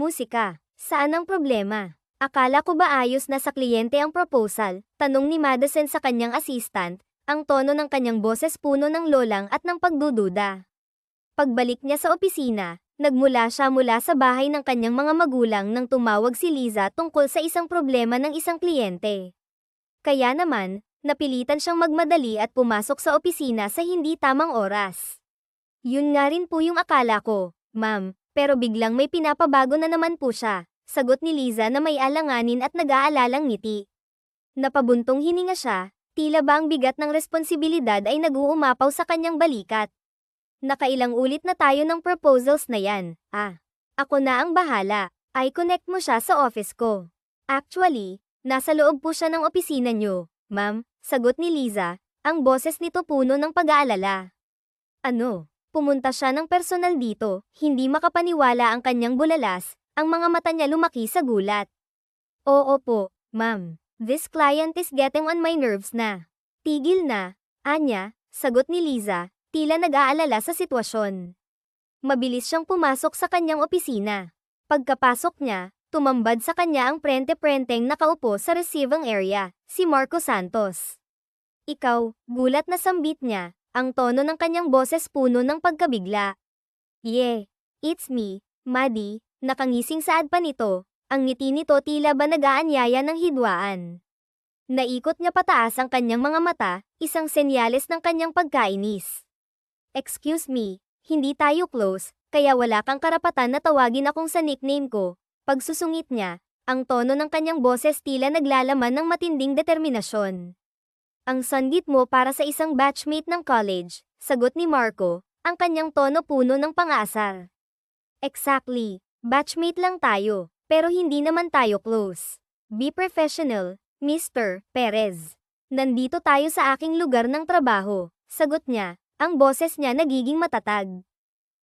Musika. Saan ang problema? Akala ko ba ayos na sa kliyente ang proposal? Tanong ni Madison sa kanyang assistant, ang tono ng kanyang boses puno ng lolang at ng pagdududa. Pagbalik niya sa opisina, nagmula siya mula sa bahay ng kanyang mga magulang nang tumawag si Liza tungkol sa isang problema ng isang kliyente. Kaya naman, napilitan siyang magmadali at pumasok sa opisina sa hindi tamang oras. Yun nga rin po yung akala ko, ma'am, pero biglang may pinapabago na naman po siya, sagot ni Liza na may alanganin at nag-aalalang ngiti. Napabuntong hininga siya, tila ba ang bigat ng responsibilidad ay nag-uumapaw sa kanyang balikat. Nakailang ulit na tayo ng proposals na yan. Ako na ang bahala. I-connect mo siya sa office ko. Actually, nasa loob po siya ng opisina niyo, ma'am, sagot ni Liza, ang boses nito puno ng pag-aalala. Ano? Pumunta siya ng personal dito, hindi makapaniwala ang kanyang bulalas, ang mga mata niya lumaki sa gulat. Oo po, ma'am. This client is getting on my nerves na. Tigil na, Anya, sagot ni Liza, tila nag-aalala sa sitwasyon. Mabilis siyang pumasok sa kanyang opisina. Pagkapasok niya, tumambad sa kanya ang prente-prenteng nakaupo sa receiving area, si Marco Santos. Ikaw, gulat na sambit niya, ang tono ng kanyang boses puno ng pagkabigla. Yeah, it's me, Maddie, nakangising saad pa nito, ang ngiti nito tila ba nag-aanyaya ng hidwaan. Naikot niya pataas ang kanyang mga mata, isang senyales ng kanyang pagkainis. Excuse me, hindi tayo close, kaya wala kang karapatan na tawagin akong sa nickname ko. Pagsusungit niya, ang tono ng kanyang boses tila naglalaman ng matinding determinasyon. Ang sanggit mo para sa isang batchmate ng college, sagot ni Marco, ang kanyang tono puno ng pang-aasar. Exactly, batchmate lang tayo, pero hindi naman tayo close. Be professional, Mr. Perez. Nandito tayo sa aking lugar ng trabaho, sagot niya, ang boses niya nagiging matatag.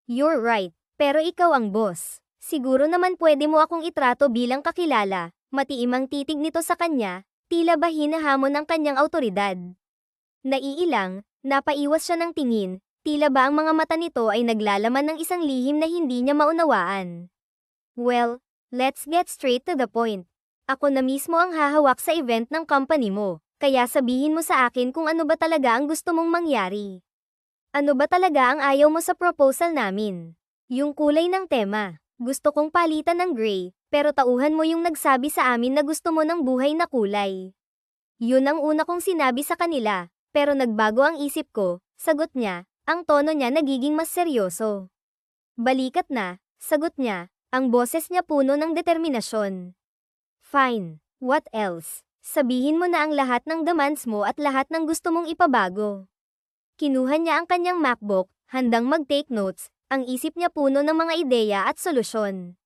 You're right, pero ikaw ang boss. Siguro naman pwede mo akong itrato bilang kakilala, matiimang titig nito sa kanya, tila ba hinahamon ang kanyang awtoridad. Naiilang, napaiwas siya ng tingin, tila ba ang mga mata nito ay naglalaman ng isang lihim na hindi niya maunawaan. Well, let's get straight to the point. Ako na mismo ang hahawak sa event ng company mo, kaya sabihin mo sa akin kung ano ba talaga ang gusto mong mangyari. Ano ba talaga ang ayaw mo sa proposal namin? Yung kulay ng tema, gusto kong palitan ng gray, pero tauhan mo yung nagsabi sa amin na gusto mo ng buhay na kulay. Yun ang una kong sinabi sa kanila, pero nagbago ang isip ko, sagot niya, ang tono niya nagiging mas seryoso. Balikat na, sagot niya, ang boses niya puno ng determinasyon. Fine, what else? Sabihin mo na ang lahat ng demands mo at lahat ng gusto mong ipabago. Kinuha niya ang kanyang MacBook, handang mag-take notes, ang isip niya puno ng mga ideya at solusyon.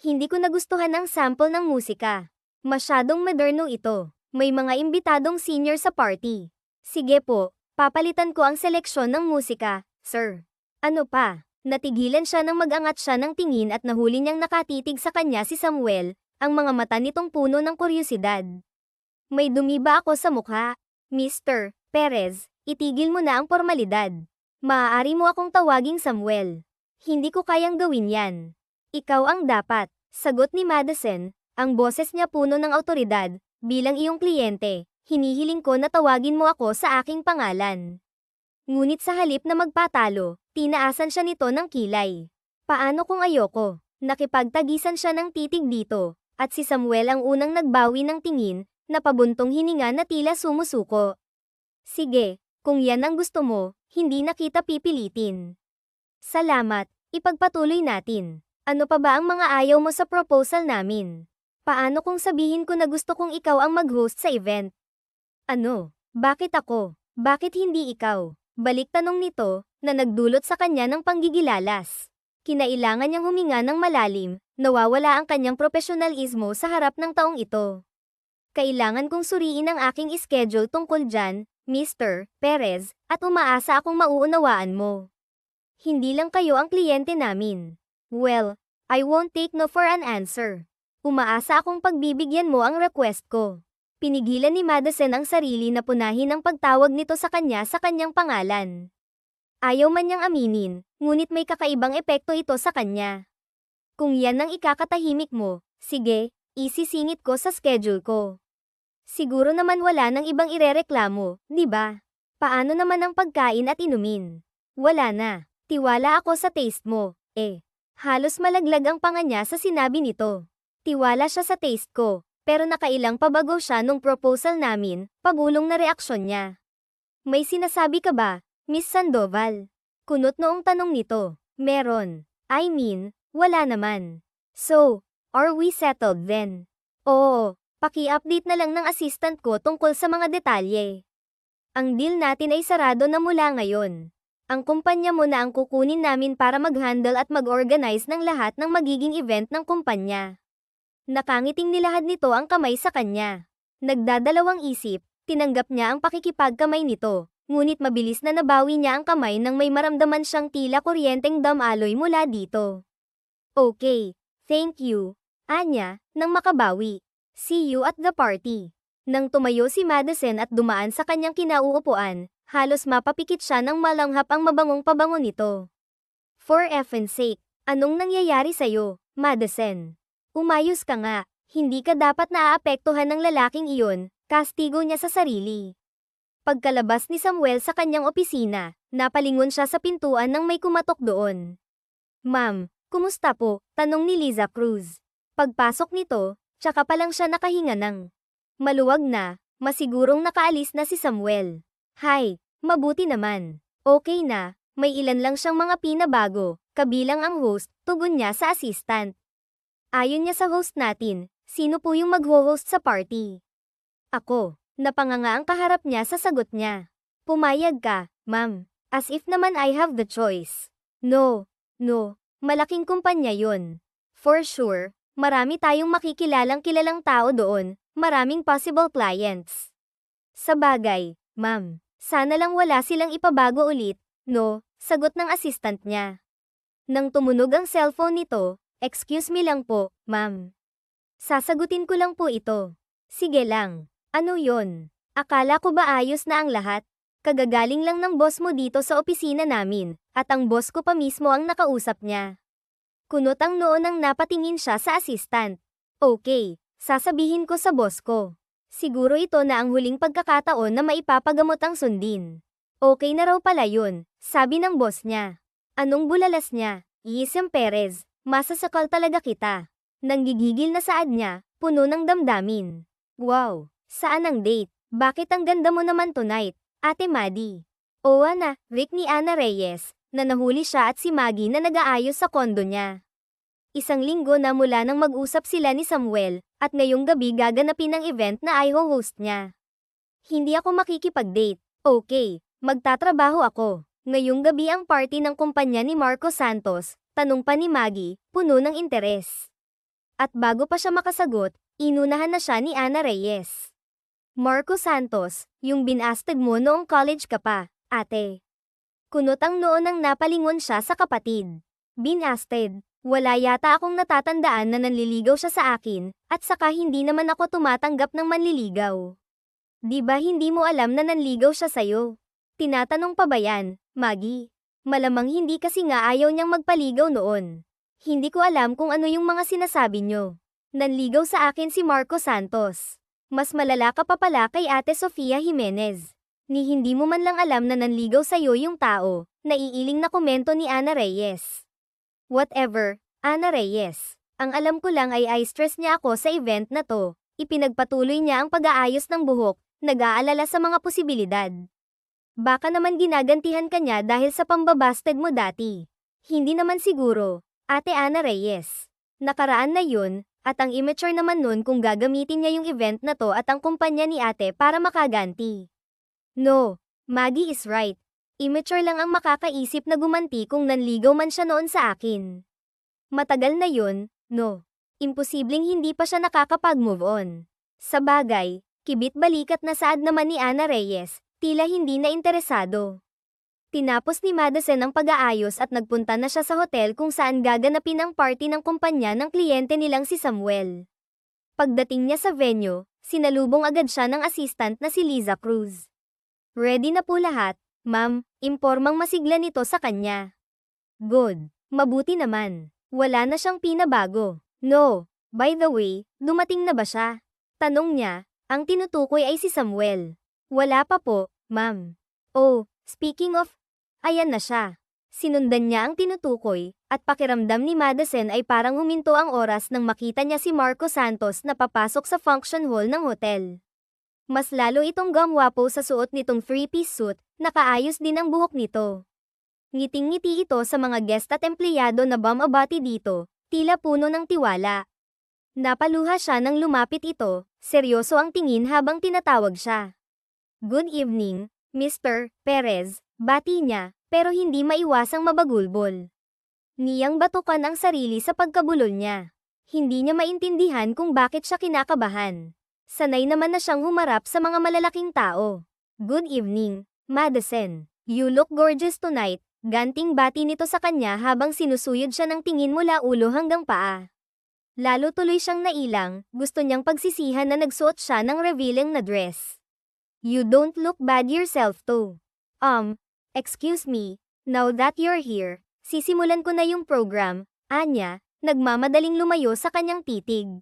Hindi ko nagustuhan ang sample ng musika. Masyadong moderno ito. May mga imbitadong senior sa party. Sige po, papalitan ko ang seleksyon ng musika, sir. Ano pa? Natigilan siya nang mag-angat siya ng tingin at nahuli niyang nakatitig sa kanya si Samuel, ang mga mata nitong puno ng kuryosidad. May dumi ba ako sa mukha? Mr. Perez, itigil mo na ang formalidad. Maaari mo akong tawaging Samuel. Hindi ko kayang gawin yan. Ikaw ang dapat, sagot ni Madison, ang boses niya puno ng awtoridad, bilang iyong kliyente, hinihiling ko na tawagin mo ako sa aking pangalan. Ngunit sa halip na magpatalo, tinaasan siya nito ng kilay. Paano kung ayoko? Nakipagtagisan siya ng titig dito, at si Samuel ang unang nagbawi ng tingin, na pabuntong hininga na tila sumusuko. Sige, kung yan ang gusto mo, hindi na kita pipilitin. Salamat, ipagpatuloy natin. Ano pa ba ang mga ayaw mo sa proposal namin? Paano kung sabihin ko na gusto kong ikaw ang mag-host sa event? Ano? Bakit ako? Bakit hindi ikaw? Balik tanong nito, na nagdulot sa kanya ng panggigilalas. Kinailangan niyang huminga ng malalim, nawawala ang kanyang profesionalismo sa harap ng taong ito. Kailangan kong suriin ang aking schedule tungkol dyan, Mr. Perez, at umaasa akong mauunawaan mo. Hindi lang kayo ang kliyente namin. Well, I won't take no for an answer. Umaasa akong pagbibigyan mo ang request ko. Pinigilan ni Madison ang sarili na punahin ang pagtawag nito sa kanya sa kanyang pangalan. Ayaw man niyang aminin, ngunit may kakaibang epekto ito sa kanya. Kung yan ang ikakatahimik mo, sige, isisingit ko sa schedule ko. Siguro naman wala nang ibang irereklamo, di ba? Paano naman ang pagkain at inumin? Wala na. Tiwala ako sa taste mo. Halos malaglag ang panga niya sa sinabi nito. Tiwala siya sa taste ko, pero nakailang pabago siya nung proposal namin, pabulong na reaksyon niya. May sinasabi ka ba, Miss Sandoval? Kunot noong tanong nito. Meron. I mean, wala naman. So, are we settled then? Oo, paki-update na lang ng assistant ko tungkol sa mga detalye. Ang deal natin ay sarado na mula ngayon. Ang kumpanya mo na ang kukunin namin para mag-handle at mag-organize ng lahat ng magiging event ng kumpanya. Nakangiting nilahad nito ang kamay sa kanya. Nagdadalawang isip, tinanggap niya ang pakikipagkamay nito, ngunit mabilis na nabawi niya ang kamay nang may maramdaman siyang tila kuryenteng damaloy mula dito. Okay, thank you, anya, nang makabawi. See you at the party. Nang tumayo si Madison at dumaan sa kanyang kinauupuan, halos mapapikit siya nang malanghap ang mabangong pabango nito. For effen's sake, anong nangyayari sa'yo, Madison? Umayos ka nga, hindi ka dapat naaapektuhan ng lalaking iyon, kastigo niya sa sarili. Pagkalabas ni Samuel sa kanyang opisina, napalingon siya sa pintuan nang may kumatok doon. Ma'am, kumusta po? Tanong ni Liza Cruz. Pagpasok nito, tsaka pa lang siya nakahinga ng maluwag na, masigurong nakaalis na si Samuel. Hi, mabuti naman. Okay na, may ilan lang siyang mga pinabago, kabilang ang host, tugon niya sa assistant. Ayon niya sa host natin, sino po yung mag-ho-host sa party? Ako, napanganga ang kaharap niya sa sagot niya. Pumayag ka, ma'am, as if naman I have the choice. No, malaking kumpanya yun. For sure, marami tayong makikilalang kilalang tao doon, maraming possible clients. Sa bagay, ma'am, sana lang wala silang ipabago ulit, no, sagot ng assistant niya. Nang tumunog ang cellphone nito, excuse me lang po, ma'am. Sasagutin ko lang po ito. Sige lang. Ano yon? Akala ko ba ayos na ang lahat? Kagagaling lang ng boss mo dito sa opisina namin, at ang boss ko pa mismo ang nakausap niya. Kunot ang noo nang napatingin siya sa assistant. Okay, sasabihin ko sa boss ko. Siguro ito na ang huling pagkakataon na maipapagamot ang sundin. Okay na raw pala yun, sabi ng boss niya. Anong bulalas niya? Yisem Perez, masasakal talaga kita. Nanggigigil na saad niya, puno ng damdamin. Wow, saan ang date? Bakit ang ganda mo naman tonight, Ate Maddie? Oo na, Rick ni Ana Reyes, na nahuli siya at si Maggie na nag-aayos sa kondo niya. Isang linggo na mula nang mag-usap sila ni Samuel, at ngayong gabi gaganapin ang event na i-host niya. Hindi ako makikipag-date. Okay, magtatrabaho ako. Ngayong gabi ang party ng kumpanya ni Marco Santos, tanong pa ni Maggie, puno ng interes. At bago pa siya makasagot, inunahan na siya ni Ana Reyes. Marco Santos, yung binasted mo noong college ka pa, ate. Kunot ang noo nang napalingon siya sa kapatid. Binasted? Wala yata akong natatandaan na nanliligaw siya sa akin, at saka hindi naman ako tumatanggap ng manliligaw. Di ba hindi mo alam na nanligaw siya sa'yo? Tinatanong pa ba yan, Maggie? Malamang hindi kasi nga ayaw niyang magpaligaw noon. Hindi ko alam kung ano yung mga sinasabi niyo. Nanligaw sa akin si Marco Santos. Mas malala ka pa pala kay Ate Sofia Jimenez. Ni hindi mo man lang alam na nanligaw sa'yo yung tao, naiiling na komento ni Ana Reyes. Whatever, Ana Reyes. Ang alam ko lang ay i-stress niya ako sa event na to. Ipinagpatuloy niya ang pag-aayos ng buhok, nag-aalala sa mga posibilidad. Baka naman ginagantihan ka niya dahil sa pambabasted mo dati. Hindi naman siguro, Ate Ana Reyes. Nakaraan na yun, at ang immature naman nun kung gagamitin niya yung event na to at ang kumpanya ni ate para makaganti. No, Maggie is right. Immature lang ang makakaisip na gumanti kung nanligaw man siya noon sa akin. Matagal na yun, no. Imposibleng hindi pa siya nakakapag-move on. Sa bagay, kibit-balikat na saad naman ni Ana Reyes, tila hindi na interesado. Tinapos ni Madison ang pag-aayos at nagpunta na siya sa hotel kung saan gaganapin ang party ng kumpanya ng kliyente nilang si Samuel. Pagdating niya sa venue, sinalubong agad siya ng assistant na si Liza Cruz. Ready na po lahat, ma'am, impormang masigla nito sa kanya. Good, mabuti naman. Wala na siyang pinabago. No. By the way, dumating na ba siya? Tanong niya. Ang tinutukoy ay si Samuel. Wala pa po, ma'am. Oh, speaking of, ayan na siya. Sinundan niya ang tinutukoy, at pakiramdam ni Madison ay parang huminto ang oras nang makita niya si Marco Santos na papasok sa function hall ng hotel. Mas lalo itong gumwapo sa suot nitong three-piece suit, nakaayos din ang buhok nito. Ngiting-ngiti ito sa mga guest at empleyado na bumabati dito, tila puno ng tiwala. Napaluha siya nang lumapit ito, seryoso ang tingin habang tinatawag siya. Good evening, Mr. Perez, bati niya, pero hindi maiwasang mabagulbol. Niyang batukan ang sarili sa pagkabulol niya. Hindi niya maintindihan kung bakit siya kinakabahan. Sanay naman na siyang humarap sa mga malalaking tao. Good evening, Madison. You look gorgeous tonight, ganting bati nito sa kanya habang sinusuyod siya ng tingin mula ulo hanggang paa. Lalo tuloy siyang nailang, gusto niyang pagsisihan na nagsuot siya ng revealing na dress. You don't look bad yourself too. Excuse me, now that you're here, sisimulan ko na yung program, anya, nagmamadaling lumayo sa kanyang titig.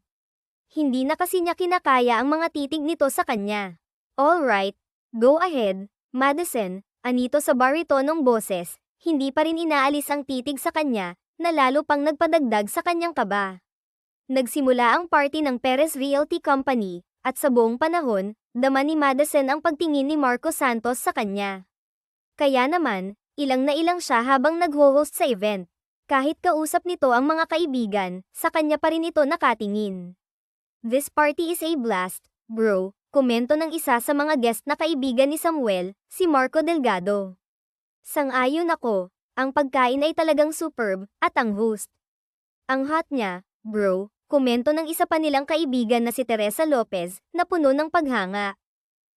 Hindi na kasi niya kinakaya ang mga titig nito sa kanya. Alright, go ahead, Madison, anito sa baritonong boses, hindi pa rin inaalis ang titig sa kanya, na lalo pang nagpadagdag sa kanyang kaba. Nagsimula ang party ng Perez Realty Company, at sa buong panahon, dama ni Madison ang pagtingin ni Marco Santos sa kanya. Kaya naman, ilang na ilang siya habang nag-host sa event. Kahit kausap nito ang mga kaibigan, sa kanya pa rin ito nakatingin. This party is a blast, bro, komento ng isa sa mga guest na kaibigan ni Samuel, si Marco Delgado. Sang-ayon ako, ang pagkain ay talagang superb, at ang host. Ang hot niya, bro, komento ng isa pa nilang kaibigan na si Teresa Lopez, na puno ng paghanga.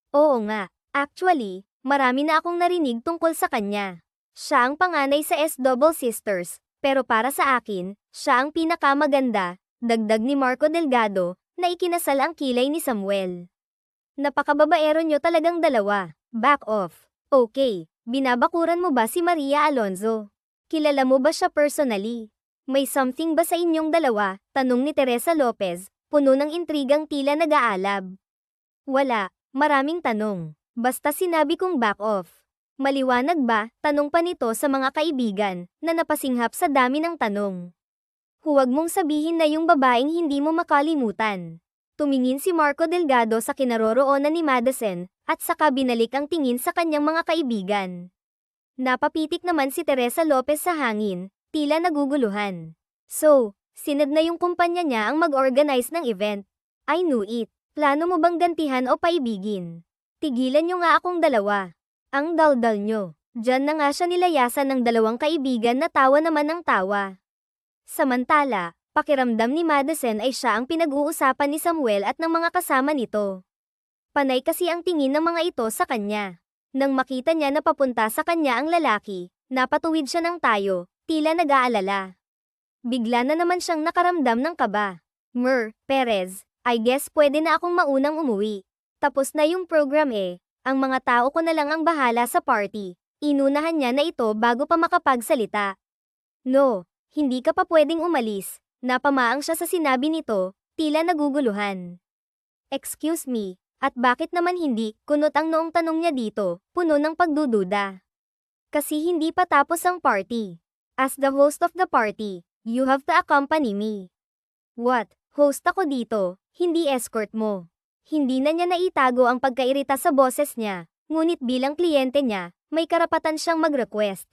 Oo nga, actually, marami na akong narinig tungkol sa kanya. Siya ang panganay sa S-Double Sisters, pero para sa akin, siya ang pinakamaganda, dagdag ni Marco Delgado, na ikinasal ang kilay ni Samuel. Napakababaero nyo talagang dalawa. Back off. Okay, binabakuran mo ba si Maria Alonzo? Kilala mo ba siya personally? May something ba sa inyong dalawa? Tanong ni Teresa Lopez, puno ng intrigang tila nag-aalab. Wala, maraming tanong. Basta sinabi kong back off. Maliwanag ba? Tanong pa nito sa mga kaibigan, na napasinghap sa dami ng tanong. Huwag mong sabihin na yung babaeng hindi mo makalimutan. Tumingin si Marco Delgado sa kinaroroonan ni Madison, at saka binalik ang tingin sa kanyang mga kaibigan. Napapitik naman si Teresa Lopez sa hangin, tila naguguluhan. So, sinad na yung kumpanya niya ang mag-organize ng event. I knew it. Plano mo bang gantihan o paibigin? Tigilan nyo nga akong dalawa. Ang daldal nyo. Diyan na nga siya nilayasan ng dalawang kaibigan na tawa naman ng tawa. Samantala, pakiramdam ni Madison ay siya ang pinag-uusapan ni Samuel at ng mga kasama nito. Panay kasi ang tingin ng mga ito sa kanya. Nang makita niya na papunta sa kanya ang lalaki, napatuwid siya ng tayo, tila nag-aalala. Bigla na naman siyang nakaramdam ng kaba. Perez, I guess pwede na akong maunang umuwi. Tapos na yung program ang mga tao ko na lang ang bahala sa party. Inunahan niya na ito bago pa makapagsalita. No, hindi ka pa pwedeng umalis. Napamaang siya sa sinabi nito, tila naguguluhan. Excuse me, at bakit naman hindi? Kunot ang noong tanong niya dito, puno ng pagdududa. Kasi hindi pa tapos ang party. As the host of the party, you have to accompany me. What? Host ako dito, hindi escort mo. Hindi na niya naitago ang pagkairita sa boses niya, ngunit bilang kliyente niya, may karapatan siyang mag-request.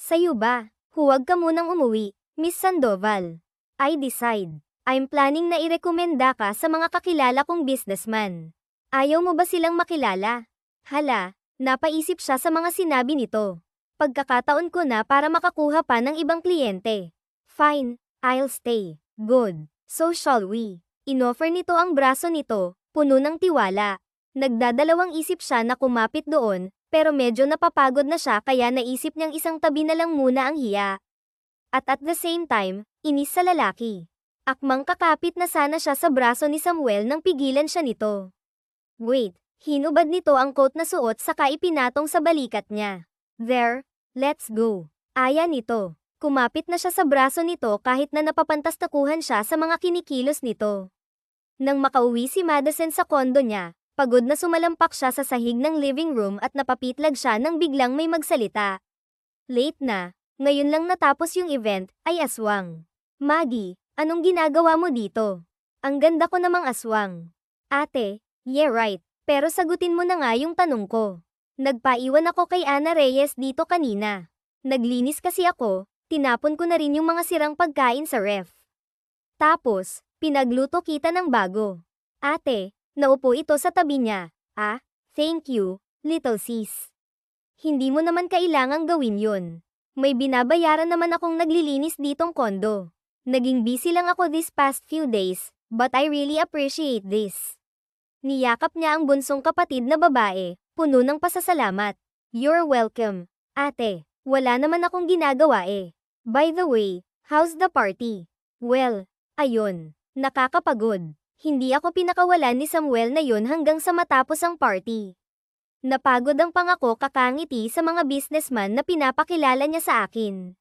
Sa'yo ba? Huwag ka munang umuwi, Miss Sandoval. I decide. I'm planning na irekomenda ka sa mga kakilala kong businessman. Ayaw mo ba silang makilala? Hala, napaisip siya sa mga sinabi nito. Pagkakataon ko na para makakuha pa ng ibang kliyente. Fine, I'll stay. Good. So shall we? Inoffer nito ang braso nito, puno ng tiwala. Nagdadalawang isip siya na kumapit doon, pero medyo napapagod na siya kaya naisip niyang isang tabi na lang muna ang hiya. At the same time, inis sa lalaki. Akmang kakapit na sana siya sa braso ni Samuel nang pigilan siya nito. Wait, hinubad nito ang coat na suot saka ipinatong sa balikat niya. There, let's go. Aya nito. Kumapit na siya sa braso nito kahit na napapantastakuhan siya sa mga kinikilos nito. Nang makauwi si Madison sa kondo niya, pagod na sumalampak siya sa sahig ng living room at napapitlag siya nang biglang may magsalita. Late na, ngayon lang natapos yung event, ay aswang. Maggie, anong ginagawa mo dito? Ang ganda ko namang aswang. Ate, yeah right, pero sagutin mo na nga yung tanong ko. Nagpaiwan ako kay Ana Reyes dito kanina. Naglinis kasi ako, tinapon ko na rin yung mga sirang pagkain sa ref. Tapos, pinagluto kita ng bago. Ate, naupo ito sa tabi niya. Ah, thank you, little sis. Hindi mo naman kailangang gawin yun. May binabayaran naman akong naglilinis ditong kondo. Naging busy lang ako these past few days, but I really appreciate this. Niyakap niya ang bunsong kapatid na babae, puno ng pasasalamat. You're welcome, ate. Wala naman akong ginagawa eh. By the way, how's the party? Well, ayun, nakakapagod. Hindi ako pinakawalan ni Samuel na yun hanggang sa matapos ang party. Napagod ang pangako kakangiti sa mga businessman na pinapakilala niya sa akin.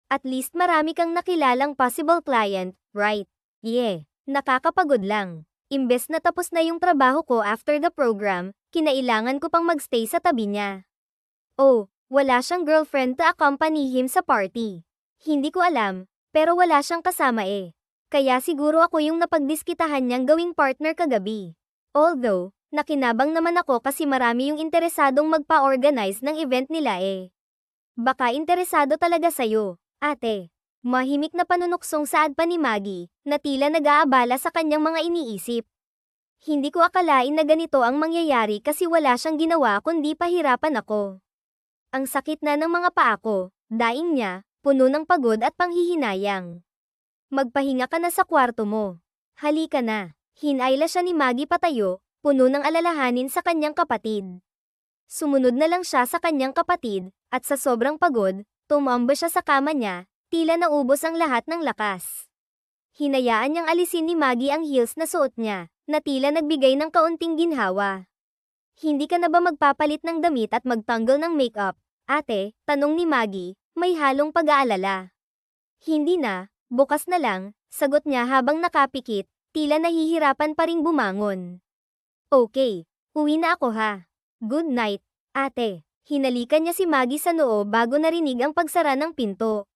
At least marami kang nakilalang possible client, right? Yeah, nakakapagod lang. Imbes na tapos na yung trabaho ko after the program, kinailangan ko pang magstay sa tabi niya. Oh, wala siyang girlfriend to accompany him sa party. Hindi ko alam, pero wala siyang kasama eh. Kaya siguro ako yung napagdiskitahan niyang gawing partner kagabi. Although, nakinabang naman ako kasi marami yung interesadong magpa-organize ng event nila eh. Baka interesado talaga sa'yo, ate. Mahimik na panunuksong saad pa ni Maggie, na tila nag-aabala sa kanyang mga iniisip. Hindi ko akalain na ganito ang mangyayari kasi wala siyang ginawa kundi pahirapan ako. Ang sakit na ng mga paa ko, daing niya, puno ng pagod at panghihinayang. Magpahinga ka na sa kwarto mo. Halika na. Hinayla siya ni Maggie patayo, puno ng alalahanin sa kanyang kapatid. Sumunod na lang siya sa kanyang kapatid, at sa sobrang pagod, tumamba siya sa kama niya, tila naubos ang lahat ng lakas. Hinayaan niyang alisin ni Maggie ang heels na suot niya, na tila nagbigay ng kaunting ginhawa. Hindi ka na ba magpapalit ng damit at magtanggal ng makeup, ate? Tanong ni Maggie, may halong pag-aalala. Hindi na, bukas na lang, sagot niya habang nakapikit, tila nahihirapan pa ring bumangon. Okay, uwi na ako ha. Good night, ate. Hinalikan niya si Maggie sa noo bago narinig ang pagsara ng pinto.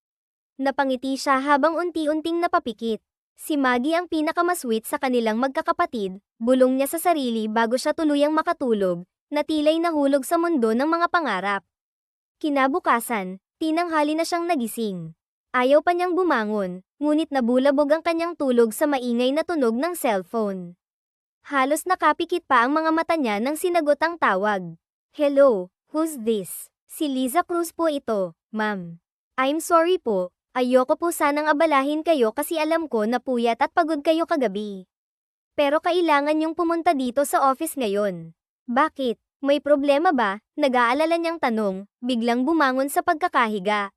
Napangiti siya habang unti-unting napapikit. Si Maggie ang pinakamasweet sa kanilang magkakapatid, bulong niya sa sarili bago siya tuluyang makatulog, na tila'y nahulog sa mundo ng mga pangarap. Kinabukasan, tinanghali na siyang nagising. Ayaw pa niyang bumangon, ngunit nabulabog ang kanyang tulog sa maingay na tunog ng cellphone. Halos nakapikit pa ang mga mata niya nang sinagot ang tawag. Hello, who's this? Si Liza Cruz po ito, ma'am. I'm sorry po, ayoko po sanang abalahin kayo kasi alam ko na puyat at pagod kayo kagabi. Pero kailangan niyong pumunta dito sa office ngayon. Bakit? May problema ba? Nag-aalala niyang tanong, biglang bumangon sa pagkakahiga.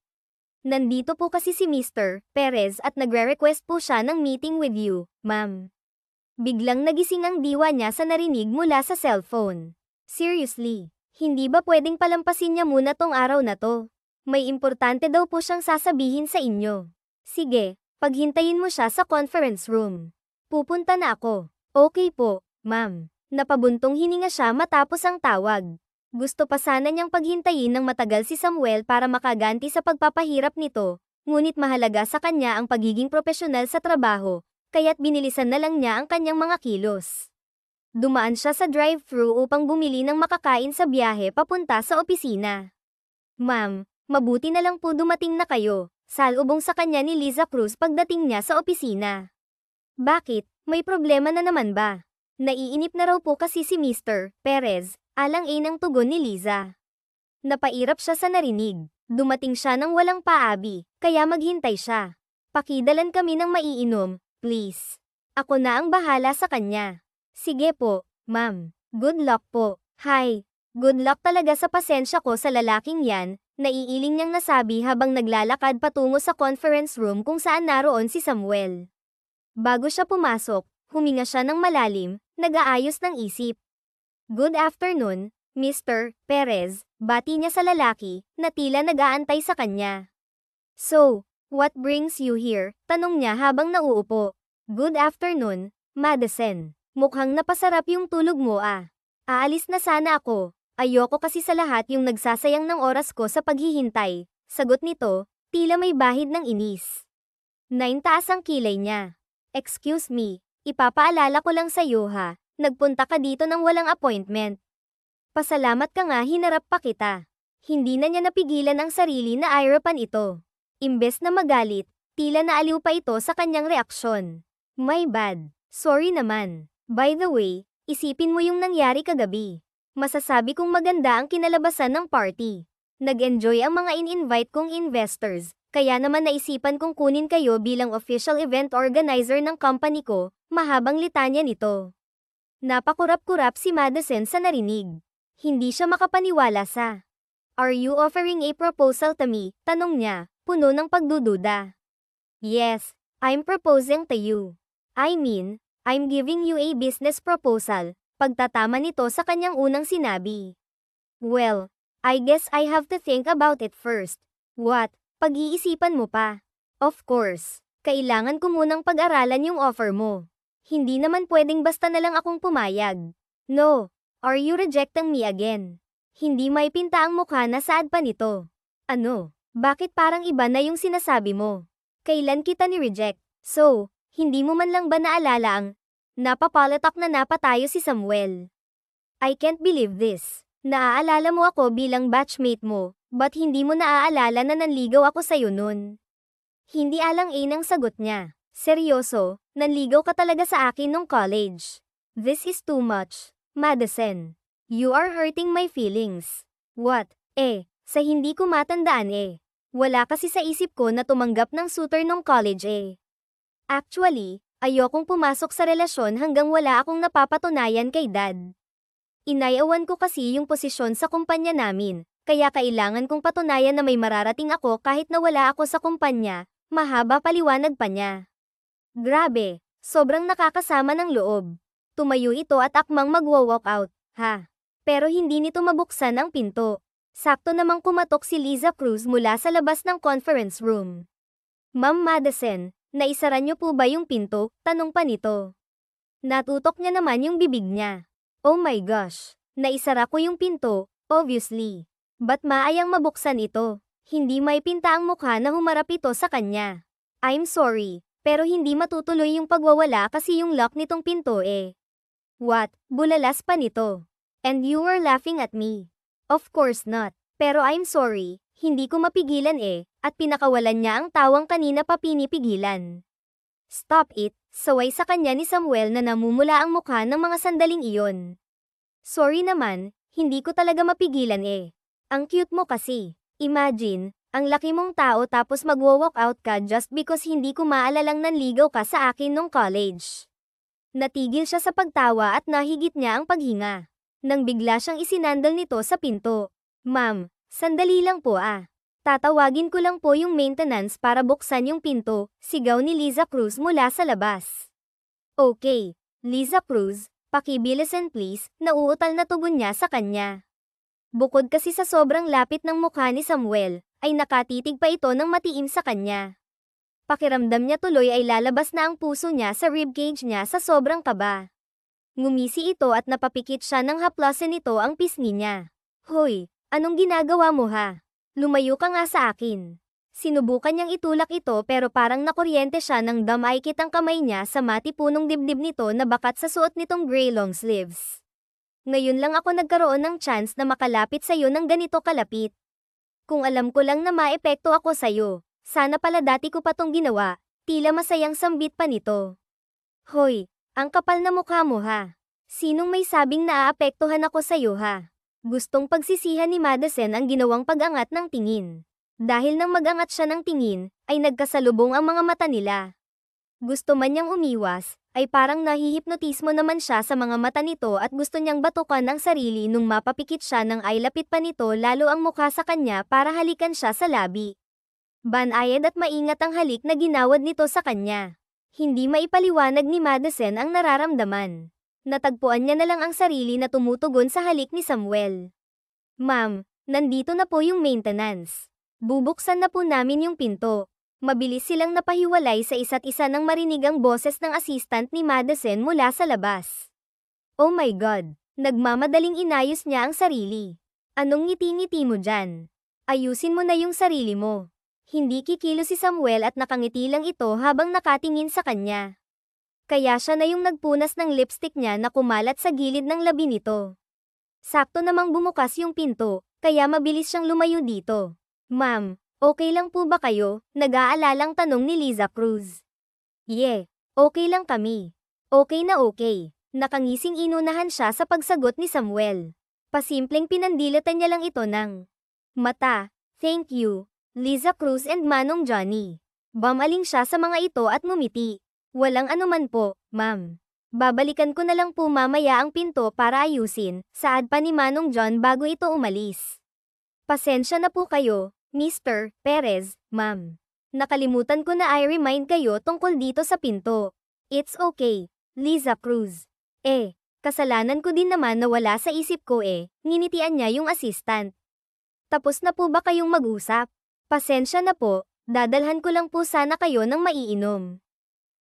Nandito po kasi si Mr. Perez at nagre-request po siya ng meeting with you, ma'am. Biglang nagising ang diwa niya sa narinig mula sa cellphone. Seriously, hindi ba pwedeng palampasin niya muna tong araw na to? May importante daw po siyang sasabihin sa inyo. Sige, paghintayin mo siya sa conference room. Pupunta na ako. Okay po, ma'am. Napabuntong hininga siya matapos ang tawag. Gusto pa sana niyang paghintayin ng matagal si Samuel para makaganti sa pagpapahirap nito, ngunit mahalaga sa kanya ang pagiging propesyonal sa trabaho, kaya't binilisan na lang niya ang kanyang mga kilos. Dumaan siya sa drive-thru upang bumili ng makakain sa biyahe papunta sa opisina. Ma'am, mabuti na lang po dumating na kayo, salubong sa kanya ni Liza Cruz pagdating niya sa opisina. Bakit? May problema na naman ba? Naiinip na raw po kasi si Mr. Perez, alang-inang tugon ni Liza. Napairap siya sa narinig. Dumating siya nang walang paabi, kaya maghintay siya. Pakidalan kami ng maiinom, please. Ako na ang bahala sa kanya. Sige po, ma'am. Good luck po. Hi. Good luck talaga sa pasensya ko sa lalaking yan, naiiling niyang nasabi habang naglalakad patungo sa conference room kung saan naroon si Samuel. Bago siya pumasok, huminga siya ng malalim, nag-aayos ng isip. Good afternoon, Mr. Perez, bati niya sa lalaki, na tila nag-aantay sa kanya. So, what brings you here? Tanong niya habang nauupo. Good afternoon, Madison. Mukhang napasarap yung tulog mo ah. Aalis na sana ako. Ayoko kasi sa lahat yung nagsasayang ng oras ko sa paghihintay. Sagot nito, tila may bahid ng inis. Naintaas ang kilay niya. Excuse me, ipapaalala ko lang sa'yo ha. Nagpunta ka dito ng walang appointment. Pasalamat ka nga hinarap pa kita. Hindi na niya napigilan ang sarili na irapan ito. Imbes na magalit, tila naaliw pa ito sa kanyang reaksyon. My bad. Sorry naman. By the way, isipin mo yung nangyari kagabi. Masasabi kong maganda ang kinalabasan ng party. Nag-enjoy ang mga in-invite kong investors, kaya naman naisipan kong kunin kayo bilang official event organizer ng company ko, mahabang litanya nito. Napakurap-kurap si Madison sa narinig. Hindi siya makapaniwala sa. Are you offering a proposal to me? Tanong niya, puno ng pagdududa. Yes, I'm proposing to you. I mean, I'm giving you a business proposal. Pagtatama nito sa kanyang unang sinabi. Well, I guess I have to think about it first. What? Pag-iisipan mo pa? Of course, kailangan ko munang pag-aralan yung offer mo. Hindi naman pwedeng basta na lang akong pumayag. No, are you rejecting me again? Hindi may pinta ang mukha na saad pa nito. Ano? Bakit parang iba na yung sinasabi mo? Kailan kita ni-reject? So, hindi mo man lang ba naalala ang napapalatak na napatayo si Samuel? I can't believe this. Naaalala mo ako bilang batchmate mo, but hindi mo naaalala na nanligaw ako sa'yo nun. Hindi alang-inang sagot niya. Seryoso, nanligaw ka talaga sa akin nung college. This is too much, Madison. You are hurting my feelings. What? Sa hindi ko matandaan Wala kasi sa isip ko na tumanggap ng suitor nung college Actually, ayokong pumasok sa relasyon hanggang wala akong napapatunayan kay dad. Inayawan ko kasi yung posisyon sa kumpanya namin, kaya kailangan kong patunayan na may mararating ako kahit na wala ako sa kumpanya, mahaba paliwanag pa niya. Grabe, sobrang nakakasama ng loob. Tumayo ito at akmang magwo-walk out, ha? Pero hindi nito mabuksan ang pinto. Sakto namang kumatok si Liza Cruz mula sa labas ng conference room. Ma'am Madison, naisara niyo po ba yung pinto? Tanong pa nito. Natutok niya naman yung bibig niya. Oh my gosh, naisara ko yung pinto, obviously. Ba't maayang mabuksan ito? Hindi may pinta ang mukha na humarap ito sa kanya. I'm sorry, pero hindi matutuloy yung pagwawala kasi yung lock nitong pinto What? Bulalas pa nito. And you were laughing at me. Of course not. Pero I'm sorry, hindi ko mapigilan at pinakawalan niya ang tawang kanina pa pinipigilan. Stop it, saway sa kanya ni Samuel na namumula ang mukha ng mga sandaling iyon. Sorry naman, hindi ko talaga mapigilan Ang cute mo kasi. Imagine, ang laki mong tao tapos magwo-walk out ka just because hindi ko maalalang nanligaw ka sa akin nung college. Natigil siya sa pagtawa at nahigit niya ang paghinga. Nang bigla siyang isinandal nito sa pinto. Ma'am, sandali lang po Tatawagin ko lang po yung maintenance para buksan yung pinto, sigaw ni Liza Cruz mula sa labas. Okay, Liza Cruz, pakibilisan please, nauutal na tugon niya sa kanya. Bukod kasi sa sobrang lapit ng mukha ni Samuel, ay nakatitig pa ito ng matiim sa kanya. Pakiramdam niya tuloy ay lalabas na ang puso niya sa ribcage niya sa sobrang kaba. Ngumisi ito at napapikit siya nang haplasin nito ang pisngi niya. Hoy, anong ginagawa mo ha? Lumayo ka nga sa akin. Sinubukan niyang itulak ito pero parang nakuryente siya nang damaykit ang kamay niya sa matipunong dibdib nito na bakat sa suot nitong gray long sleeves. Ngayon lang ako nagkaroon ng chance na makalapit sa'yo ng ganito kalapit. Kung alam ko lang na maepekto ako sa'yo, sana pala dati ko pa tong ginawa, tila masayang sambit pa nito. Hoy, ang kapal na mukha mo ha. Sinong may sabing naaapektuhan ako sa'yo ha? Gustong pagsisihan ni Madison ang ginawang pag-angat ng tingin. Dahil nang mag-angat siya ng tingin, ay nagkasalubong ang mga mata nila. Gusto man niyang umiwas, ay parang nahihipnotismo naman siya sa mga mata nito at gusto niyang batukan ang sarili nung mapapikit siya ng ay lapit pa nito lalo ang mukha sa kanya para halikan siya sa labi. Banayad at maingat ang halik na ginawad nito sa kanya. Hindi maipaliwanag ni Madison ang nararamdaman. Natagpuan niya na lang ang sarili na tumutugon sa halik ni Samuel. Ma'am, nandito na po yung maintenance. Bubuksan na po namin yung pinto. Mabilis silang napahiwalay sa isa't isa nang marinig ang boses ng assistant ni Madison mula sa labas. Oh my God! Nagmamadaling inayos niya ang sarili. Anong ngiti-ngiti mo dyan? Ayusin mo na yung sarili mo. Hindi kikilo si Samuel at nakangiti lang ito habang nakatingin sa kanya. Kaya siya na yung nagpunas ng lipstick niya na kumalat sa gilid ng labi nito. Sakto namang bumukas yung pinto, kaya mabilis siyang lumayo dito. Ma'am, okay lang po ba kayo? Nag-aalalang tanong ni Liza Cruz. Yeah, okay lang kami. Okay na okay. Nakangising inunahan siya sa pagsagot ni Samuel. Pasimpleng pinandilatan niya lang ito ng mata. Thank you, Liza Cruz and Manong Johnny. Bumaling siya sa mga ito at ngumiti. Walang anuman po, ma'am. Babalikan ko na lang po mamaya ang pinto para ayusin, saad pa ni Manong John bago ito umalis. Pasensya na po kayo, Mr. Perez, ma'am. Nakalimutan ko na i-remind kayo tungkol dito sa pinto. It's okay, Liza Cruz. Kasalanan ko din naman na wala sa isip ko nginitian niya yung assistant. Tapos na po ba kayong mag-usap? Pasensya na po, dadalhan ko lang po sana kayo ng maiinom.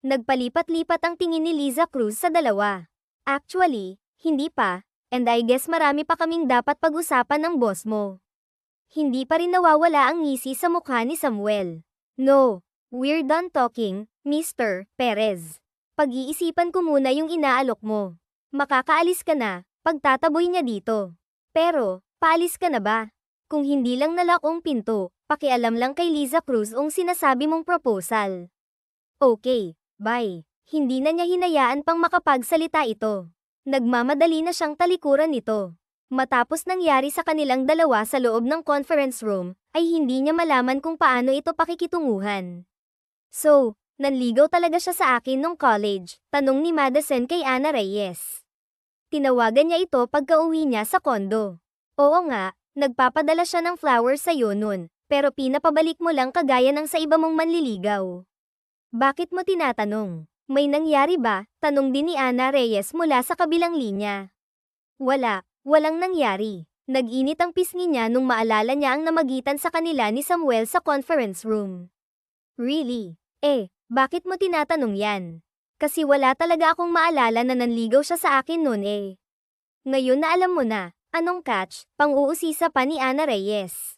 Nagpalipat-lipat ang tingin ni Liza Cruz sa dalawa. Actually, hindi pa, and I guess marami pa kaming dapat pag-usapan ng boss mo. Hindi pa rin nawawala ang ngisi sa mukha ni Samuel. No, we're done talking, Mr. Perez. Pag-iisipan ko muna yung inaalok mo. Makakaalis ka na, pagtataboy niya dito. Pero, paalis ka na ba? Kung hindi lang nalakong pinto, pakialam lang kay Liza Cruz ang sinasabi mong proposal. Okay. Bye. Hindi na niya hinayaan pang makapagsalita ito. Nagmamadali na siyang talikuran nito. Matapos nangyari sa kanilang dalawa sa loob ng conference room, ay hindi niya malaman kung paano ito pakikitunguhan. So, nanligaw talaga siya sa akin nung college, tanong ni Madison kay Ana Reyes. Tinawagan niya ito pagka-uwi niya sa kondo. Oo nga, nagpapadala siya ng flowers sa'yo nun, pero pinapabalik mo lang kagaya ng sa iba mong manliligaw. Bakit mo tinatanong? May nangyari ba? Tanong din ni Ana Reyes mula sa kabilang linya. Walang nangyari. Nag-init ang pisngi niya nung maalala niya ang namagitan sa kanila ni Samuel sa conference room. Really? Bakit mo tinatanong yan? Kasi wala talaga akong maalala na nanligaw siya sa akin noon Ngayon na alam mo na, anong catch? Pang-uusisa pa ni Ana Reyes.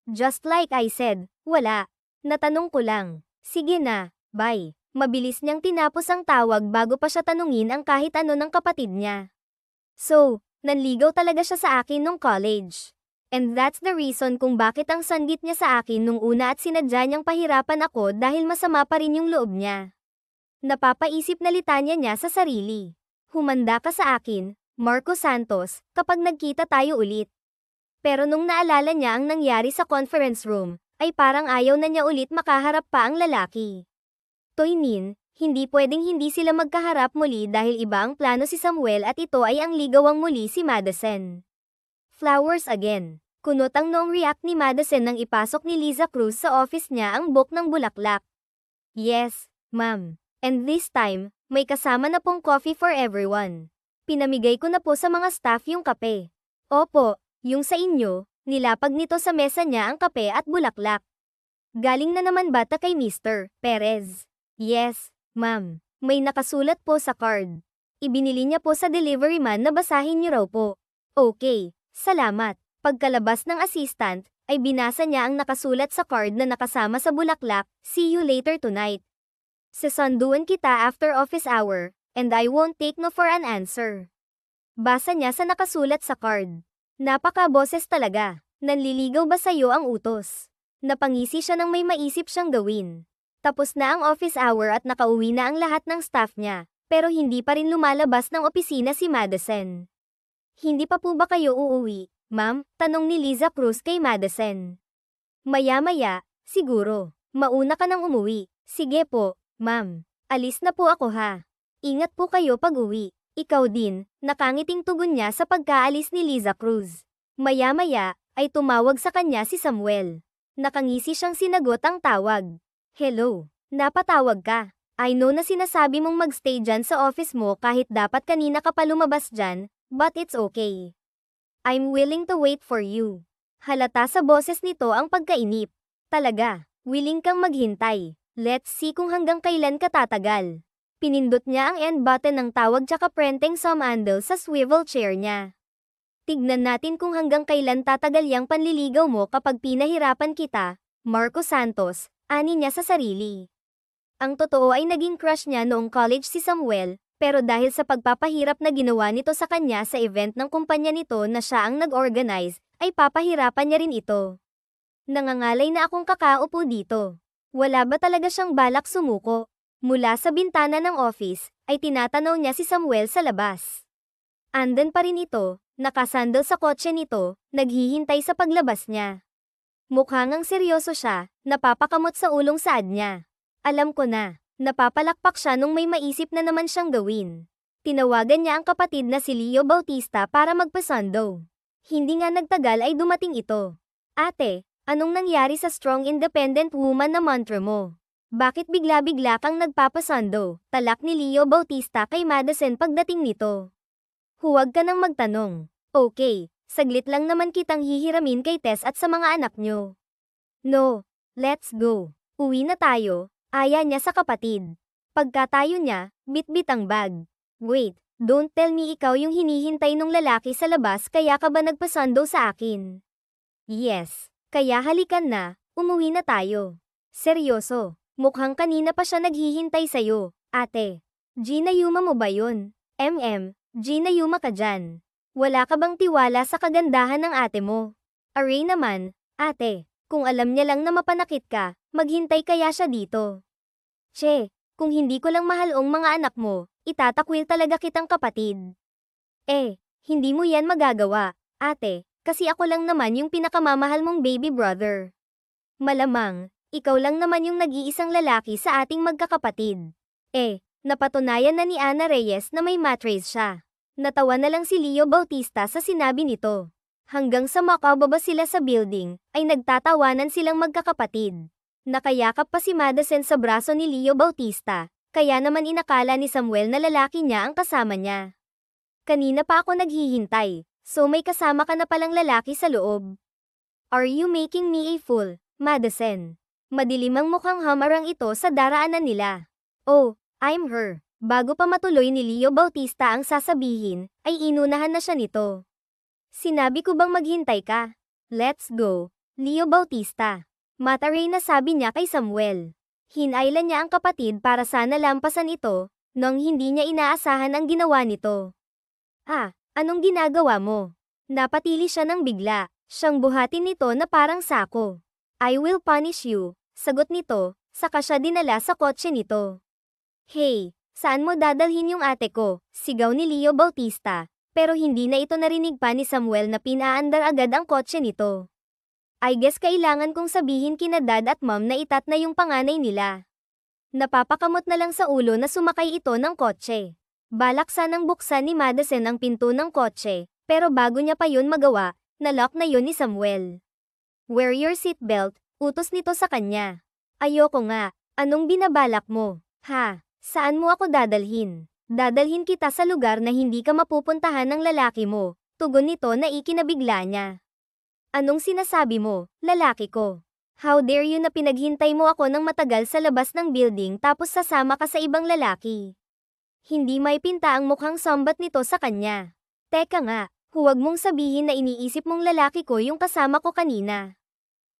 Just like I said, wala. Natanong ko lang. Sige na. Bye. Mabilis niyang tinapos ang tawag bago pa siya tanungin ang kahit ano ng kapatid niya. So, nanligaw talaga siya sa akin nung college. And that's the reason kung bakit ang sanggit niya sa akin nung una at sinadya niyang pahirapan ako dahil masama pa rin yung loob niya. Napapaisip na litanya niya sa sarili. Humanda ka sa akin, Marco Santos, kapag nagkita tayo ulit. Pero nung naalala niya ang nangyari sa conference room, ay parang ayaw na niya ulit makaharap pa ang lalaki. Toynin, hindi pwedeng hindi sila magkaharap muli dahil iba ang plano si Samuel at ito ay ang ligawang muli si Madison. Flowers again. Kunot ang noong react ni Madison nang ipasok ni Liza Cruz sa office niya ang bouquet ng bulaklak. Yes, ma'am. And this time, may kasama na pong coffee for everyone. Pinamigay ko na po sa mga staff yung kape. Opo, yung sa inyo, nilapag nito sa mesa niya ang kape at bulaklak. Galing na naman bata kay Mr. Perez. Yes, ma'am. May nakasulat po sa card. Ibinili niya po sa delivery man na basahin niyo raw po. Okay, salamat. Pagkalabas ng assistant, ay binasa niya ang nakasulat sa card na nakasama sa bulaklak, see you later tonight. Sasanduan kita after office hour, and I won't take no for an answer. Basa niya sa nakasulat sa card. Napaka-boses talaga. Nanliligaw ba sa'yo ang utos? Napangisi siya nang may maisip siyang gawin. Tapos na ang office hour at nakauwi na ang lahat ng staff niya, pero hindi pa rin lumalabas ng opisina si Madison. Hindi pa po ba kayo uuwi, ma'am? Tanong ni Liza Cruz kay Madison. Maya-maya, siguro. Mauna ka nang umuwi. Sige po, ma'am. Alis na po ako ha. Ingat po kayo pag-uwi. Ikaw din, nakangiting tugon niya sa pagkaalis ni Liza Cruz. Maya-maya, ay tumawag sa kanya si Samuel. Nakangisi siyang sinagot ang tawag. Hello, napatawag ka. I know na sinasabi mong magstay dyan sa office mo kahit dapat kanina ka pa lumabas dyan, but it's okay. I'm willing to wait for you. Halata sa boses nito ang pagkainip. Talaga, willing kang maghintay. Let's see kung hanggang kailan ka tatagal. Pinindot niya ang end button ng tawag tsaka prenteng sumandal sa swivel chair niya. Tignan natin kung hanggang kailan tatagal yang panliligaw mo kapag pinahirapan kita, Marco Santos, ani niya sa sarili. Ang totoo ay naging crush niya noong college si Samuel, pero dahil sa pagpapahirap na ginawa nito sa kanya sa event ng kumpanya nito na siya ang nag-organize, ay papahirapan niya rin ito. Nangangalay na akong kakaupo dito. Wala ba talaga siyang balak sumuko? Mula sa bintana ng office, ay tinatanaw niya si Samuel sa labas. Andan pa rin ito, nakasandal sa kotse nito, naghihintay sa paglabas niya. Mukhang ang seryoso siya, napapakamot sa ulong saad niya. Alam ko na, napapalakpak siya nung may maisip na naman siyang gawin. Tinawagan niya ang kapatid na si Leo Bautista para magpasundo. Hindi nga nagtagal ay dumating ito. Ate, anong nangyari sa strong independent woman na mantra mo? Bakit bigla-bigla kang nagpapasundo? Talak ni Leo Bautista kay Madison pagdating nito. Huwag ka nang magtanong. Okay, saglit lang naman kitang hihiramin kay Tess at sa mga anak nyo. No, let's go. Uwi na tayo, aya niya sa kapatid. Pagkatayo niya, bitbit ang bag. Wait, don't tell me ikaw yung hinihintay nung lalaki sa labas kaya ka ba nagpasundo sa akin? Yes, kaya halikan na, umuwi na tayo. Seryoso. Mukhang kanina pa siya naghihintay sa'yo, ate. Gina Yuma mo ba yun? Gina Yuma ka dyan. Wala ka bang tiwala sa kagandahan ng ate mo? Aray naman, ate, kung alam niya lang na mapanakit ka, maghintay kaya siya dito. Che, kung hindi ko lang mahal ang mga anak mo, itatakwil talaga kitang kapatid. Hindi mo yan magagawa, ate, kasi ako lang naman yung pinakamamahal mong baby brother. Malamang, ikaw lang naman yung nag-iisang lalaki sa ating magkakapatid. Napatunayan na ni Ana Reyes na may mattress siya. Natawa na lang si Leo Bautista sa sinabi nito. Hanggang sa makababa sila sa building, ay nagtatawanan silang magkakapatid. Nakayakap pa si Madison sa braso ni Leo Bautista, kaya naman inakala ni Samuel na lalaki niya ang kasama niya. Kanina pa ako naghihintay, so may kasama ka na palang lalaki sa loob. Are you making me a fool, Madison? Madilim ang mukhang hamarang ito sa daraanan nila. Oh, I'm her. Bago pa matuloy ni Leo Bautista ang sasabihin, ay inunahan na siya nito. Sinabi ko bang maghintay ka? Let's go, Leo Bautista. Mataray na sabi niya kay Samuel. Hinailan niya ang kapatid para sana lampasan ito, nang hindi niya inaasahan ang ginawa nito. Anong ginagawa mo? Napatili siya ng bigla, siyang buhatin nito na parang sako. I will punish you, sagot nito, saka siya dinala sa kotse nito. Hey, saan mo dadalhin yung ate ko? Sigaw ni Leo Bautista, pero hindi na ito narinig pa ni Samuel na pinaandar agad ang kotse nito. I guess kailangan kong sabihin kina dad at mom na itat na yung panganay nila. Napapakamot na lang sa ulo na sumakay ito ng kotse. Balak sanang buksan ni Madison ang pinto ng kotse, pero bago niya pa yun magawa, nalock na yun ni Samuel. Wear your seatbelt, utos nito sa kanya. Ayoko nga, anong binabalak mo? Saan mo ako dadalhin? Dadalhin kita sa lugar na hindi ka mapupuntahan ng lalaki mo, tugon nito na ikinabigla niya. Anong sinasabi mo, lalaki ko? How dare you na pinaghintay mo ako ng matagal sa labas ng building tapos sasama ka sa ibang lalaki? Hindi may pinta ang mukhang sambat nito sa kanya. Teka nga, huwag mong sabihin na iniisip mong lalaki ko yung kasama ko kanina.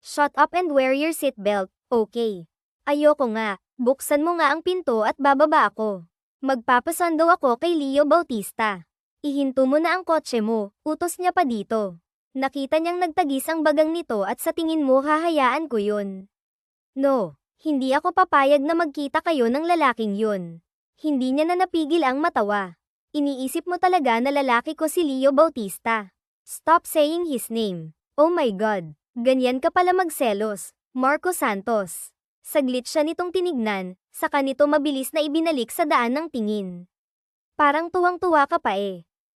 Shut up and wear your seatbelt, okay? Ayoko nga, buksan mo nga ang pinto at bababa ako. Magpapasundo ako kay Leo Bautista. Ihinto mo na ang kotse mo, utos niya pa dito. Nakita niyang nagtagis ang bagang nito at sa tingin mo hahayaan ko yun. No, hindi ako papayag na magkita kayo ng lalaking yun. Hindi niya na napigil ang matawa. Iniisip mo talaga na lalaki ko si Leo Bautista. Stop saying his name. Oh my God, ganyan ka pala magselos, Marco Santos. Saglit siya nitong tinignan, saka nito mabilis na ibinalik sa daan ng tingin. Parang tuwang-tuwa ka pa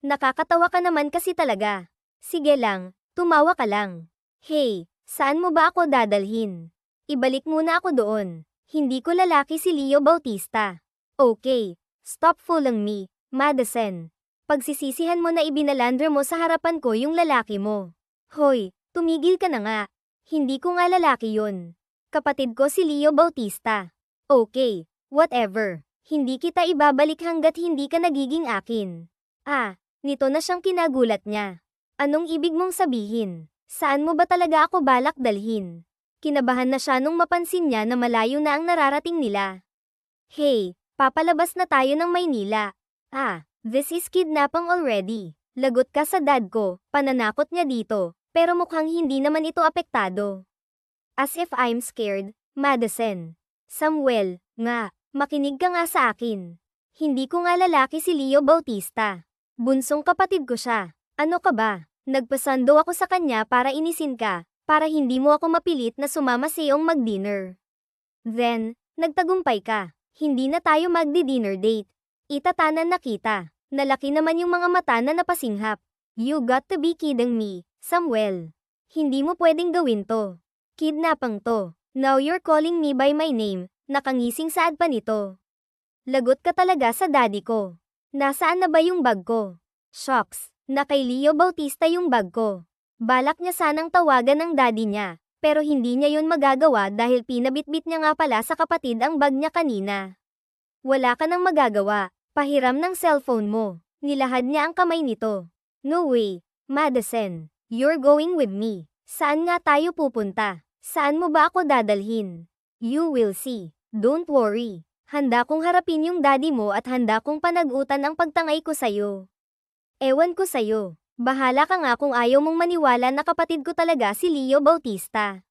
Nakakatawa ka naman kasi talaga. Sige lang, tumawa ka lang. Hey, saan mo ba ako dadalhin? Ibalik muna ako doon. Hindi ko lalaki si Leo Bautista. Okay, stop fooling me, Madison. Pagsisisihan mo na ibinalandra mo sa harapan ko yung lalaki mo. Hoy, Tumigil ka na nga. Hindi ko nga lalaki yun. Kapatid ko si Leo Bautista. Okay, whatever. Hindi kita ibabalik hanggat hindi ka nagiging akin. Nito na siyang kinagulat niya. Anong ibig mong sabihin? Saan mo ba talaga ako balak dalhin? Kinabahan na siya nung mapansin niya na malayo na ang nararating nila. Hey, papalabas na tayo ng Maynila. This is kidnapping already. Lagot ka sa dad ko, pananakot niya dito, pero mukhang hindi naman ito apektado. As if I'm scared, Madison. Samuel, nga, makinig ka nga sa akin. Hindi ko nga lalaki si Leo Bautista. Bunsong kapatid ko siya. Ano ka ba? Nagpasando ako sa kanya para inisin ka, para hindi mo ako mapilit na sumama sa iyong mag-dinner. Then, nagtagumpay ka. Hindi na tayo magdi-dinner date. Itatanan na kita. Nalaki naman yung mga mata na napasinghap. You got to be kidding me, Samuel. Hindi mo pwedeng gawin to. Kidnapang to. Now you're calling me by my name. Nakangising saad pa nito. Lagot ka talaga sa daddy ko. Nasaan na ba yung bag ko? Shocks. Na kay Leo Bautista yung bag ko. Balak niya sanang tawagan ng daddy niya, pero hindi niya yun magagawa dahil pinabitbit niya nga pala sa kapatid ang bag niya kanina. Wala ka nang magagawa, pahiram ng cellphone mo. Nilahad niya ang kamay nito. No way, Madison. You're going with me. Saan nga tayo pupunta? Saan mo ba ako dadalhin? You will see. Don't worry. Handa kong harapin yung daddy mo at handa kong panagutan ang pagtangay ko sa'yo. Ewan ko sa'yo. Bahala ka nga kung ayaw mong maniwala na kapatid ko talaga si Leo Bautista.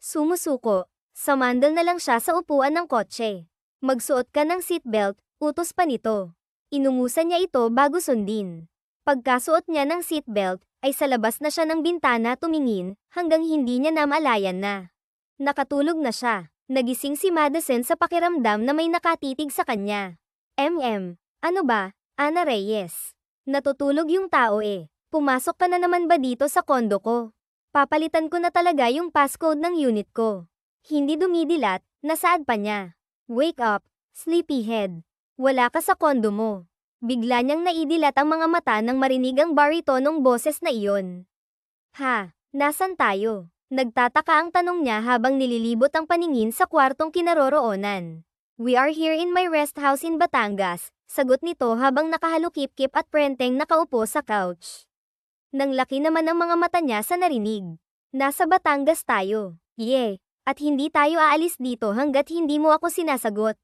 Sumusuko. Samandal na lang siya sa upuan ng kotse. Magsuot ka ng seatbelt, utos pa nito. Inungusan niya ito bago sundin. Pagkasuot niya ng seatbelt, ay sa labas na siya ng bintana tumingin, hanggang hindi niya namalayan na. Nakatulog na siya. Nagising si Madison sa pakiramdam na may nakatitig sa kanya. Ano ba, Ana Reyes? Natutulog yung tao eh. Pumasok ka na naman ba dito sa kondo ko? Papalitan ko na talaga yung passcode ng unit ko. Hindi dumidilat, nasaad pa niya. Wake up, sleepyhead. Wala ka sa kondo mo. Bigla niyang naidilat ang mga mata nang marinig ang baritonong boses na iyon. Nasan tayo? Nagtataka ang tanong niya habang nililibot ang paningin sa kwartong kinaroroonan. We are here in my rest house in Batangas, sagot nito habang nakahalukip-kip at prenteng nakaupo sa couch. Nang laki naman ang mga mata niya sa narinig. Nasa Batangas tayo. At hindi tayo aalis dito hanggat hindi mo ako sinasagot.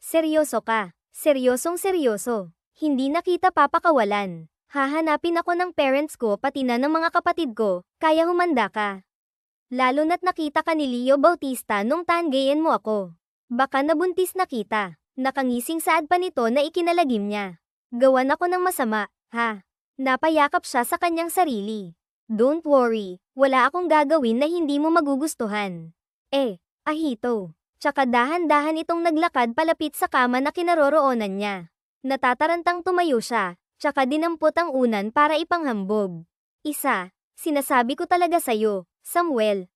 Seryoso ka. Seryosong seryoso. Hindi na kita papakawalan. Hahanapin ako ng parents ko pati na ng mga kapatid ko, kaya humanda ka. Lalo na't nakita ka ni Leo Bautista nung tanggayan mo ako. Baka nabuntis na kita. Nakangising saad pa nito na ikinalagim niya. Gawan ako ng masama, Napayakap siya sa kanyang sarili. Don't worry, wala akong gagawin na hindi mo magugustuhan. Ahito. Tsaka dahan-dahan itong naglakad palapit sa kama na kinaroroonan niya. Natatarantang tumayo siya, tsaka dinampot ang unan para ipanghambog. Sinasabi ko talaga sa'yo, Samuel,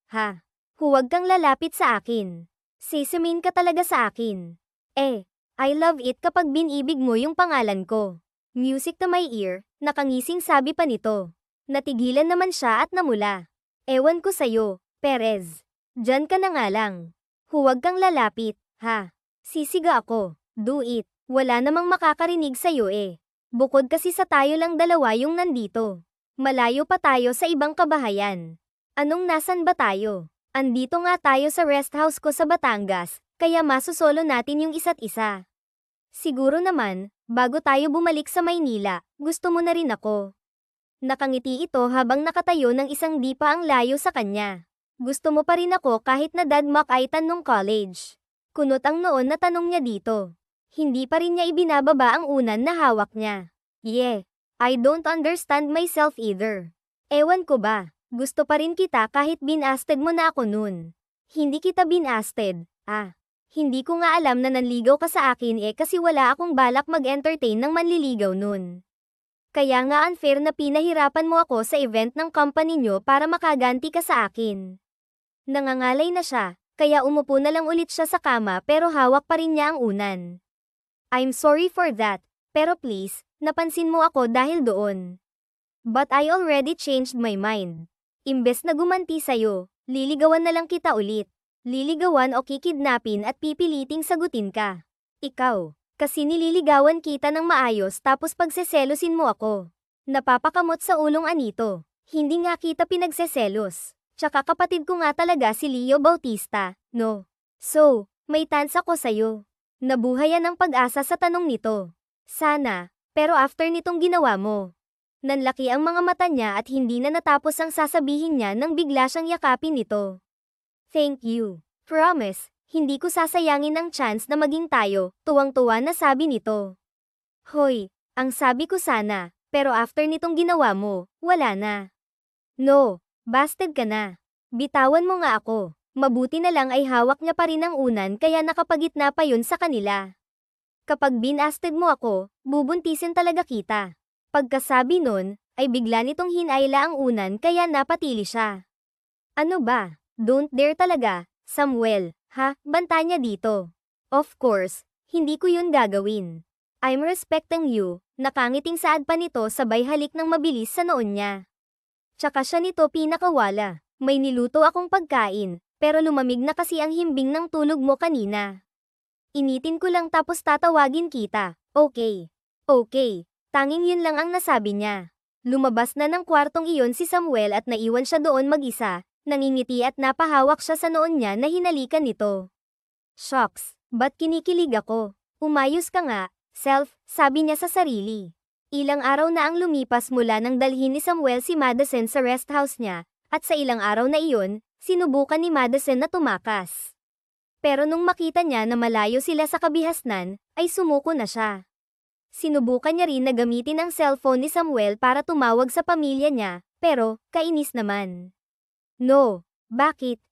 huwag kang lalapit sa akin. Sisimin ka talaga sa akin. I love it kapag binibig mo yung pangalan ko. Music to my ear, nakangising sabi pa nito. Natigilan naman siya at namula. Ewan ko sa'yo, Perez. Diyan ka na nga lang. Huwag kang lalapit, Sisiga ako. Do it. Wala namang makakarinig sa'yo Bukod kasi sa tayo lang dalawa yung nandito. Malayo pa tayo sa ibang kabahayan. Anong nasan ba tayo? Andito nga tayo sa rest house ko sa Batangas, kaya masusolo natin yung isa't isa. Siguro naman, bago tayo bumalik sa Maynila, gusto mo na rin ako. Nakangiti ito habang nakatayo ng isang di pa ang layo sa kanya. Gusto mo pa rin ako kahit na dagmakaitan nung college. Kunot ang noon na tanong niya dito. Hindi pa rin niya ibinababa ang unan na hawak niya. I don't understand myself either. Ewan ko ba, gusto pa rin kita kahit binasted mo na ako nun. Hindi kita binasted, Hindi ko nga alam na nanligaw ka sa akin kasi wala akong balak mag-entertain ng manliligaw nun. Kaya nga unfair na pinahirapan mo ako sa event ng company nyo para makaganti ka sa akin. Nangangalay na siya, kaya umupo na lang ulit siya sa kama pero hawak pa rin niya ang unan. I'm sorry for that, pero please, napansin mo ako dahil doon. But I already changed my mind. Imbes na gumanti sa'yo, liligawan na lang kita ulit. Liligawan o kikidnapin at pipiliting sagutin ka. Ikaw, kasi nililigawan kita ng maayos tapos pagseselosin mo ako. Napapakamot sa ulong anito. Hindi nga kita pinagseselos. Tsaka kapatid ko nga talaga si Leo Bautista, no? So, may tansa ko sa'yo. Nabuhayan ang pag-asa sa tanong nito. Sana, pero after nitong ginawa mo. Nanlaki ang mga mata niya at hindi na natapos ang sasabihin niya nang bigla siyang yakapin nito. Thank you. Promise, hindi ko sasayangin ang chance na maging tayo, tuwang-tuwa na sabi nito. Hoy, ang sabi ko sana, pero after nitong ginawa mo, wala na. No, busted ka na. Bitawan mo nga ako. Mabuti na lang ay hawak niya pa rin ang unan kaya nakapagitna pa yun sa kanila. Kapag binasted mo ako, bubuntisin talaga kita. Pagkasabi nun, ay bigla nitong hinayla ang unan kaya napatili siya. Ano ba? Don't dare talaga, Samuel, ha? Banta niya dito. Of course, hindi ko yun gagawin. I'm respecting you, nakangiting saad pa nito sabay halik ng mabilis sa noon niya. Tsaka siya nito pinakawala, may niluto akong pagkain, pero lumamig na kasi ang himbing ng tulog mo kanina. Initin ko lang tapos tatawagin kita, okay. Okay, tanging yun lang ang nasabi niya. Lumabas na ng kwartong iyon si Samuel at naiwan siya doon mag-isa, nangingiti at napahawak siya sa noon niya na hinalikan nito. Shocks, ba't kinikilig ako? Umayos ka nga, self, sabi niya sa sarili. Ilang araw na ang lumipas mula nang dalhin ni Samuel si Madison sa rest house niya, at sa ilang araw na iyon, sinubukan ni Madison na tumakas. Pero nung makita niya na malayo sila sa kabihasnan, ay sumuko na siya. Sinubukan niya rin na gamitin ang cellphone ni Samuel para tumawag sa pamilya niya, pero, kainis naman. No, bakit?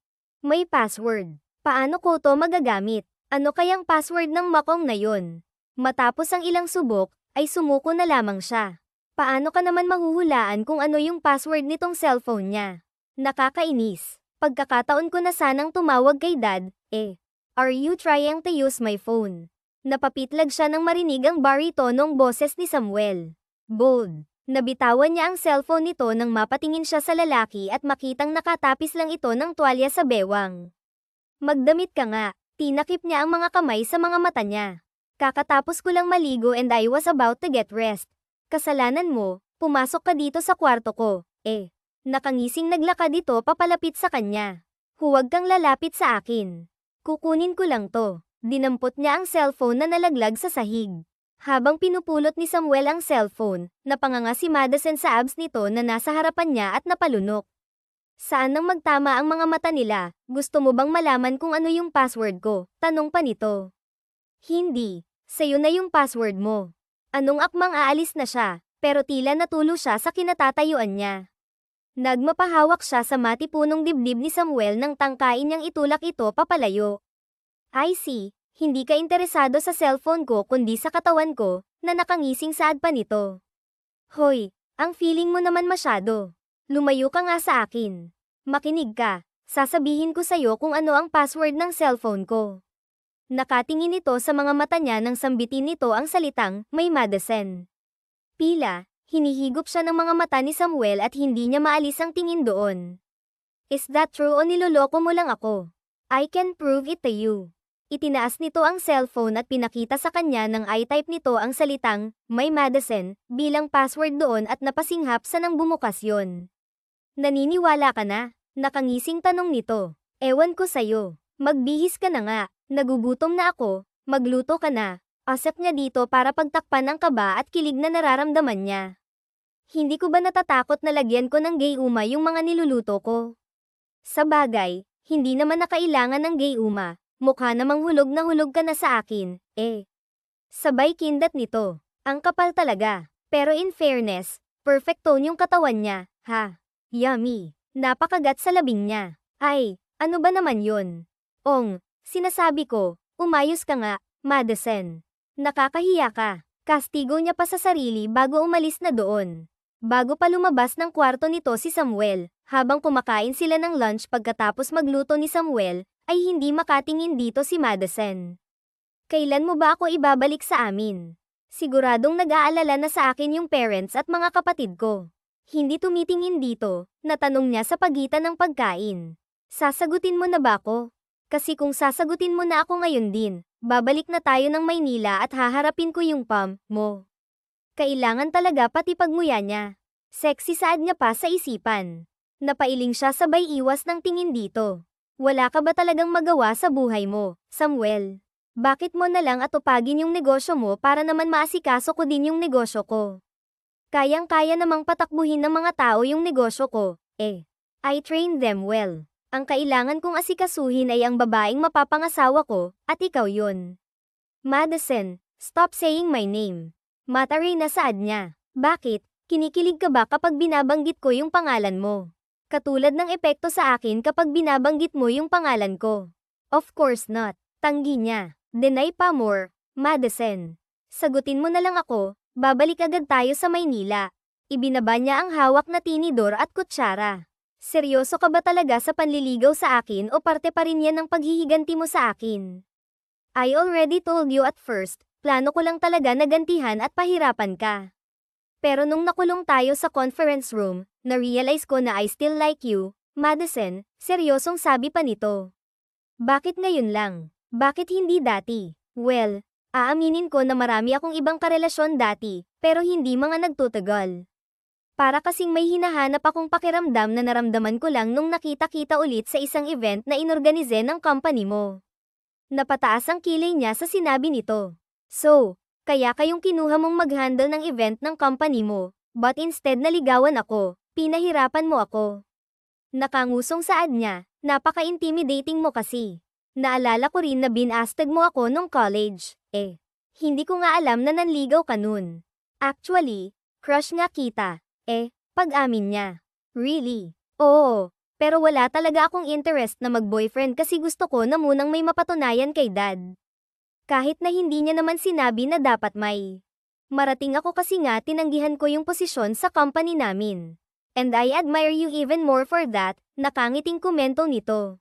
May password. Paano ko to magagamit? Ano kayang password ng makong na yun? Matapos ang ilang subok, ay sumuko na lamang siya. Paano ka naman mahuhulaan kung ano yung password nitong cellphone niya? Nakakainis. Pagkakataon ko na sanang tumawag kay Dad, Are you trying to use my phone? Napapitlag siya nang marinig ang baritonong boses ni Samuel. Bold. Nabitawan niya ang cellphone nito nang mapatingin siya sa lalaki at makitang nakatapis lang ito ng tuwalya sa bewang. Magdamit ka nga, tinakip niya ang mga kamay sa mga mata niya. Kakatapos ko lang maligo and I was about to get rest. Kasalanan mo, pumasok ka dito sa kwarto ko, Nakangising naglakad ito papalapit sa kanya. Huwag kang lalapit sa akin. Kukunin ko lang to. Dinampot niya ang cellphone na nalaglag sa sahig. Habang pinupulot ni Samuel ang cellphone, napanganga si Madison sa abs nito na nasa harapan niya at napalunok. Saan nang magtama ang mga mata nila? Gusto mo bang malaman kung ano yung password ko? Tanong pa nito. Hindi. Sa'yo na yung password mo. Anong akmang aalis na siya, pero tila natulo siya sa kinatatayuan niya. Nagmapahawak siya sa matipunong dibdib ni Samuel nang tangkain niyang itulak ito papalayo. I see, hindi ka interesado sa cellphone ko kundi sa katawan ko, na nakangising saad pa nito. Hoy, ang feeling mo naman masyado. Lumayo ka nga sa akin. Makinig ka, sasabihin ko sa'yo kung ano ang password ng cellphone ko. Nakatingin ito sa mga mata niya nang sambitin nito ang salitang, may Madison. Pila. Hinihigop siya ng mga mata ni Samuel at hindi niya maalis ang tingin doon. Is that true o niloloko mo lang ako? I can prove it to you. Itinaas nito ang cellphone at pinakita sa kanya ng i-type nito ang salitang, may Madison, bilang password doon at napasinghap sa nang bumukas yon. Naniniwala ka na? Nakangising tanong nito. Ewan ko sa'yo. Magbihis ka na nga. Nagugutom na ako. Magluto ka na. Asap niya dito para pagtakpan ang kaba at kilig na nararamdaman niya. Hindi ko ba natatakot na lagyan ko ng gayuma yung mga niluluto ko? Sa bagay, hindi naman nakailangan ng gayuma. Mukha namang hulog na hulog ka na sa akin, Sabay kindat nito. Ang kapal talaga. Pero in fairness, perfect tone yung katawan niya, ha? Yummy. Napakagat sa labing niya. Ay, ano ba naman yun? Sinasabi ko, umayos ka nga, Madison. Nakakahiya ka. Kastigo niya pa sa sarili bago umalis na doon. Bago pa lumabas ng kwarto nito si Samuel, habang kumakain sila ng lunch pagkatapos magluto ni Samuel, ay hindi makatingin dito si Madison. Kailan mo ba ako ibabalik sa amin? Siguradong nag-aalala na sa akin yung parents at mga kapatid ko. Hindi tumitingin dito, natanong niya sa pagitan ng pagkain. Sasagutin mo na ba ako? Kasi kung sasagutin mo na ako ngayon din, babalik na tayo ng Maynila at haharapin ko yung pam mo. Kailangan talaga pati pagmuya niya. Sexy saad niya pa sa isipan. Napailing siya sabay iwas ng tingin dito. Wala ka ba talagang magawa sa buhay mo, Samuel? Bakit mo na lang atupagin yung negosyo mo para naman maasikaso ko din yung negosyo ko? Kayang-kaya namang patakbuhin ng mga tao yung negosyo ko, eh. I train them well. Ang kailangan kong asikasuhin ay ang babaeng mapapangasawa ko, at ikaw yun. Madison, stop saying my name. Mataray na saad niya. Bakit? Kinikilig ka ba kapag binabanggit ko yung pangalan mo? Katulad ng epekto sa akin kapag binabanggit mo yung pangalan ko. Of course not. Tanggi niya. Deny pa more, Madison. Sagutin mo na lang ako, babalik agad tayo sa Maynila. Ibinaba niya ang hawak na tinidor at kutsara. Seryoso ka ba talaga sa panliligaw sa akin o parte pa rin yan ng paghihiganti mo sa akin? I already told you at first, plano ko lang talaga na gantihan at pahirapan ka. Pero nung nakulong tayo sa conference room, na-realize ko na I still like you, Madison, seryosong sabi pa nito. Bakit ngayon lang? Bakit hindi dati? Well, aaminin ko na marami akong ibang karelasyon dati, pero hindi mga nagtutagal. Para kasing may hinahanap akong pakiramdam na naramdaman ko lang nung nakita-kita ulit sa isang event na inorganize ng company mo. Napataas ang kilay niya sa sinabi nito. So, kaya kayong kinuha mong mag-handle ng event ng company mo, but instead naligawan ako, pinahirapan mo ako. Nakangusong saad niya, napaka-intimidating mo kasi. Naalala ko rin na binastag mo ako nung college, eh. Hindi ko nga alam na nanligaw ka nun. Actually, crush nga kita, eh, pag-amin niya. Really? Oo, pero wala talaga akong interest na mag-boyfriend kasi gusto ko na munang may mapatunayan kay dad. Kahit na hindi niya naman sinabi na dapat may. Marating ako kasi nga tinanggihan ko yung posisyon sa company namin. And I admire you even more for that, nakangiting komento nito.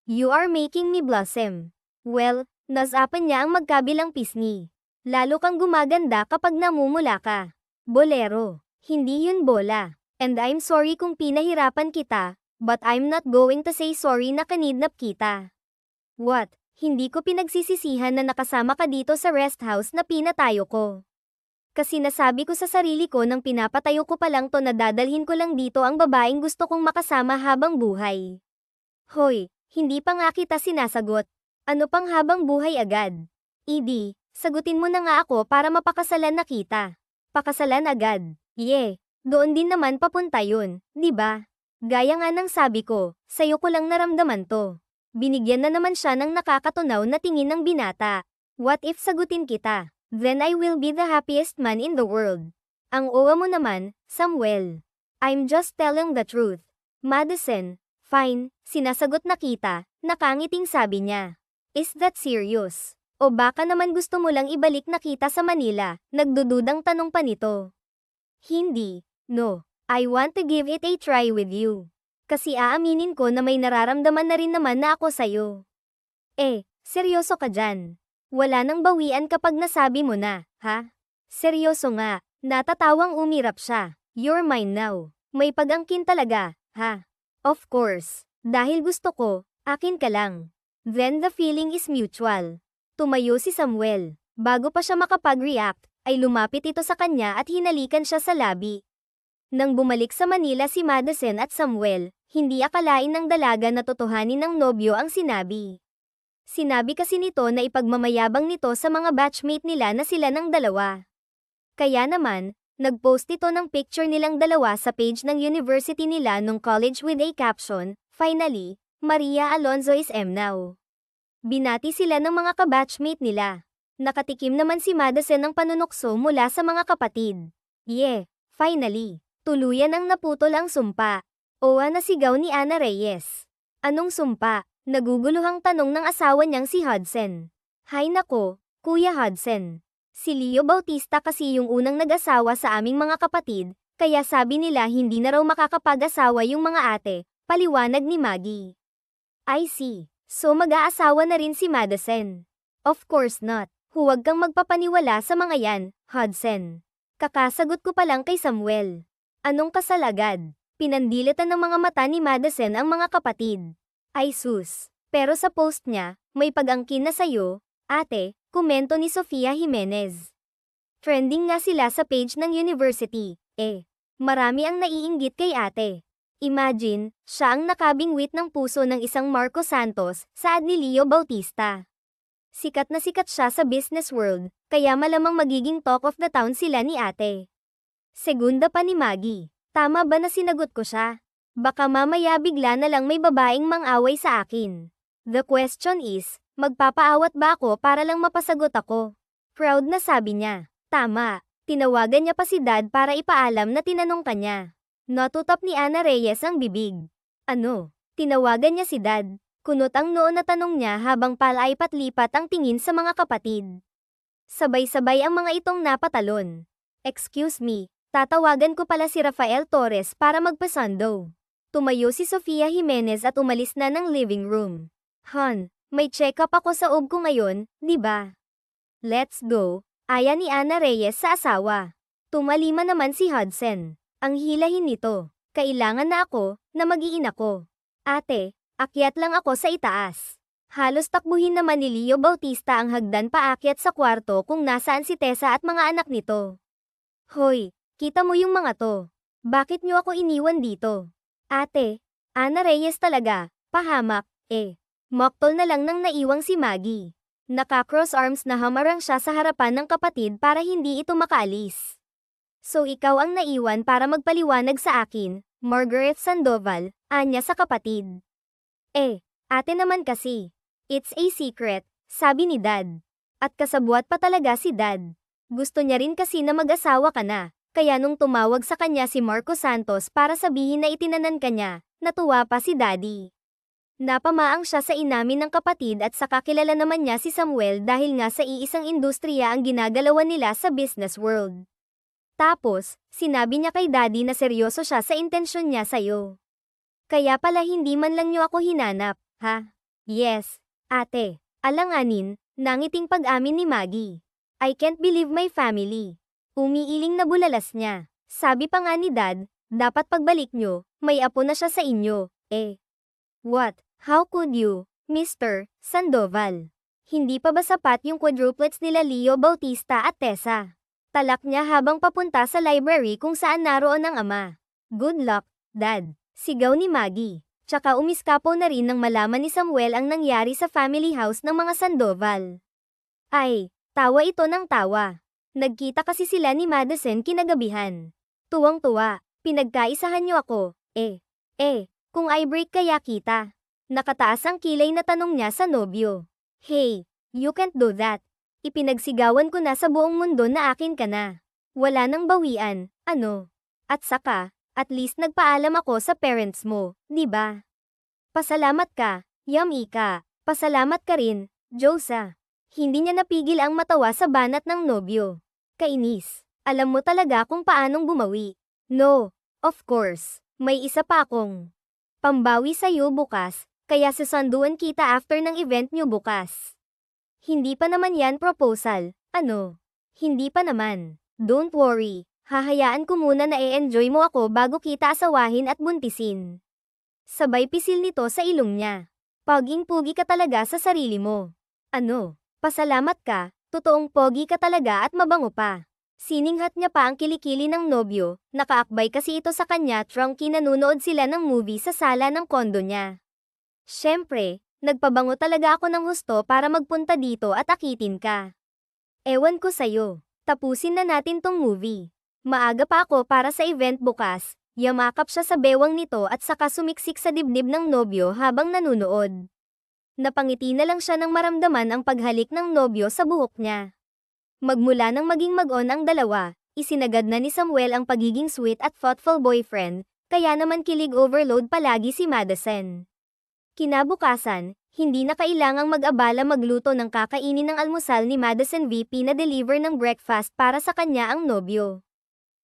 You are making me blossom. Well, nasapan niya ang magkabilang pisngi. Lalo kang gumaganda kapag namumula ka. Bolero. Hindi yun bola. And I'm sorry kung pinahirapan kita, but I'm not going to say sorry na kanidnap kita. What? Hindi ko pinagsisisihan na nakasama ka dito sa rest house na pinatayo ko. Kasi nasabi ko sa sarili ko nang pinapatayo ko pa lang to na dadalhin ko lang dito ang babaeng gusto kong makasama habang buhay. Hoy, hindi pa nga kita sinasagot. Ano pang habang buhay agad? Idi, sagutin mo na nga ako para mapakasalan na kita. Pakasalan agad. Yeah, doon din naman papunta yun, di ba? Gaya nga ng sabi ko, sa'yo ko lang naramdaman to. Binigyan na naman siya ng nakakatunaw na tingin ng binata. What if sagutin kita? Then I will be the happiest man in the world. Ang owa mo naman, Samuel. I'm just telling the truth. Madison, fine, sinasagot na kita, nakangiting sabi niya. Is that serious? O baka naman gusto mo lang ibalik na kita sa Manila, nagdududang tanong pa nito. Hindi, no. I want to give it a try with you. Kasi aaminin ko na may nararamdaman na rin naman na ako sa'yo. Eh, seryoso ka dyan. Wala nang bawian kapag nasabi mo na, ha? Seryoso nga, natatawang umirap siya. You're mine now. May pag-angkin talaga, ha? Of course. Dahil gusto ko, akin ka lang. Then the feeling is mutual. Tumayo si Samuel. Bago pa siya makapag-react, ay lumapit ito sa kanya at hinalikan siya sa labi. Nang bumalik sa Manila si Madison at Samuel, hindi akalain ng dalaga na totohanin ng nobyo ang sinabi. Sinabi kasi nito na ipagmamayabang nito sa mga batchmate nila na sila ng dalawa. Kaya naman, nag-post ito ng picture nilang dalawa sa page ng university nila nung college with a caption, "Finally, Maria Alonzo is M now." Binati sila ng mga kabatchmate nila. Nakatikim naman si Madison ng panunokso mula sa mga kapatid. Yeah, finally. Tuluyan ang naputol ang sumpa. Owa na sigaw ni Ana Reyes. Anong sumpa? Naguguluhang tanong ng asawa niyang si Hudson. Hay nako, Kuya Hudson. Si Leo Bautista kasi yung unang nag-asawa sa aming mga kapatid, kaya sabi nila hindi na raw makakapag-asawa yung mga ate, paliwanag ni Maggie. I see. So mag-aasawa na rin si Madison. Of course not. Huwag kang magpapaniwala sa mga yan, Hudson. Kakasagot ko pa lang kay Samuel. Anong kasalagad? Pinandilitan ng mga mata ni Madison ang mga kapatid. Ay sus. Pero sa post niya, may pag-angkin na sayo, ate, komento ni Sofia Jimenez. Trending nga sila sa page ng university. Marami ang naiinggit kay ate. Imagine, siya ang nakabingwit ng puso ng isang Marco Santos, saad ni Leo Bautista. Sikat na sikat siya sa business world, kaya malamang magiging talk of the town sila ni ate. Segunda pa ni Maggie. Tama ba na sinagot ko siya? Baka mamaya bigla na lang may babaeng mang-away sa akin. The question is, magpapaawat ba ako para lang mapasagot ako? Proud na sabi niya. Tama. Tinawagan niya pa si dad para ipaalam na tinanong kanya. Natutap ni Ana Reyes ang bibig. Ano? Tinawagan niya si dad. Kunot ang noo na tanong niya habang palaipat-lipat ang tingin sa mga kapatid. Sabay-sabay ang mga itong napatalon. Excuse me. Tatawagan ko pala si Rafael Torres para magpasando. Tumayo si Sofia Jimenez at umalis na ng living room. Han, may check-up ako sa OB ko ngayon, di ba? Let's go. Aya ni Ana Reyes sa asawa. Tumalima naman si Hudson. Ang hilahin nito. Kailangan na ako, na mag-iin ako. Ate, akyat lang ako sa itaas. Halos takbuhin naman ni Leo Bautista ang hagdan paakyat sa kwarto kung nasaan si Tessa at mga anak nito. Hoy! Kita mo yung mga to. Bakit nyo ako iniwan dito? Ate, Ana Reyes talaga, pahamak, Moktol na lang nang naiwang si Maggie. Naka-cross arms na hamarang siya sa harapan ng kapatid para hindi ito makaalis. So ikaw ang naiwan para magpaliwanag sa akin, Margaret Sandoval, anya sa kapatid. Ate naman kasi. It's a secret, sabi ni dad. At kasabwat pa talaga si dad. Gusto niya rin kasi na mag-asawa ka na. Kaya nung tumawag sa kanya si Marco Santos para sabihin na itinanan kanya, natuwa pa si daddy. Napamaang siya sa inamin ng kapatid at saka kilala naman niya si Samuel dahil nga sa iisang industriya ang ginagalawan nila sa business world. Tapos, sinabi niya kay daddy na seryoso siya sa intensyon niya sa'yo. Kaya pala hindi man lang niyo ako hinanap, ha? Yes, ate. Alanganin, nangiting pag-amin ni Maggie. I can't believe my family. Umiiling na bulalas niya. Sabi pa nga ni dad, dapat pagbalik nyo, may apo na siya sa inyo, What? How could you, Mr. Sandoval? Hindi pa ba sapat yung quadruplets nila Leo Bautista at Tessa? Talak niya habang papunta sa library kung saan naroon ang ama. Good luck, dad. Sigaw ni Maggie. Tsaka umiskapo na rin nang malaman ni Samuel ang nangyari sa family house ng mga Sandoval. Ay, tawa ito ng tawa. Nagkita kasi sila ni Madison kinagabihan. Tuwang-tuwa, pinagkaisahan niyo ako, kung i-break kaya kita. Nakataas ang kilay na tanong niya sa nobyo. Hey, you can't do that. Ipinagsigawan ko na sa buong mundo na akin ka na. Wala nang bawian, ano? At saka, at least nagpaalam ako sa parents mo, di ba? Pasalamat ka, Yummy ka. Pasalamat ka rin, Josa. Hindi niya napigil ang matawa sa banat ng nobyo. Kainis. Alam mo talaga kung paanong bumawi. No, of course. May isa pa akong pambawi sa'yo bukas, kaya susunduan kita after ng event nyo bukas. Hindi pa naman yan proposal, ano? Hindi pa naman. Don't worry, hahayaan ko muna na e-enjoy mo ako bago kita asawahin at buntisin. Sabay pisil nito sa ilong niya. Paging-pugi ka talaga sa sarili mo. Ano? Pasalamat ka, totoong pogi ka talaga at mabango pa. Sininghat niya pa ang kilikili ng nobyo, nakaakbay kasi ito sa kanya trunky nanunood sila ng movie sa sala ng kondo niya. Siyempre, nagpabango talaga ako ng husto para magpunta dito at akitin ka. Ewan ko sa'yo, tapusin na natin tong movie. Maaga pa ako para sa event bukas, yamakap siya sa bewang nito at saka sumiksik sa dibdib ng nobyo habang nanunood. Napangiti na lang siya nang maramdaman ang paghalik ng nobyo sa buhok niya. Magmula nang maging mag-on ang dalawa, isinagad na ni Samuel ang pagiging sweet at thoughtful boyfriend, kaya naman kilig overload palagi si Madison. Kinabukasan, hindi na kailangang mag-abala magluto ng kakainin ng almusal ni Madison VP na deliver ng breakfast para sa kanya ang nobyo.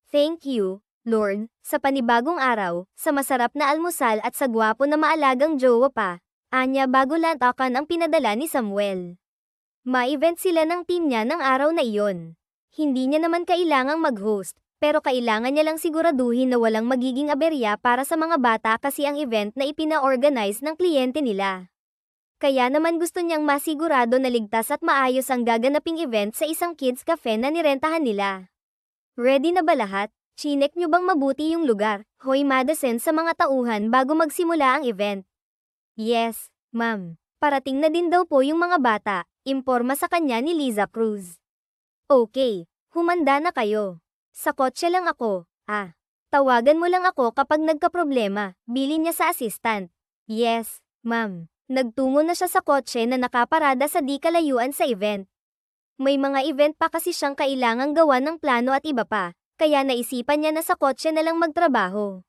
Thank you, Lord, sa panibagong araw, sa masarap na almusal at sa gwapo na maalagang jowa pa, anya bago lantakan ang pinadala ni Samuel. Ma-event sila ng team niya ng araw na iyon. Hindi niya naman kailangang mag-host, pero kailangan niya lang siguraduhin na walang magiging aberya para sa mga bata kasi ang event na ipina-organize ng kliyente nila. Kaya naman gusto niyang masigurado na ligtas at maayos ang gaganaping event sa isang kids cafe na nirentahan nila. Ready na ba lahat? Chinek niyo bang mabuti yung lugar, Hoy Madison sa mga tauhan bago magsimula ang event? Yes, ma'am. Parating na din daw po yung mga bata, imporma sa kanya ni Liza Cruz. Okay, humanda na kayo. Sa kotse lang ako, tawagan mo lang ako kapag nagka-problema, bilin niya sa assistant. Yes, ma'am. Nagtungo na siya sa kotse na nakaparada sa di kalayuan sa event. May mga event pa kasi siyang kailangang gawa ng plano at iba pa, kaya naisipan niya na sa kotse na lang magtrabaho.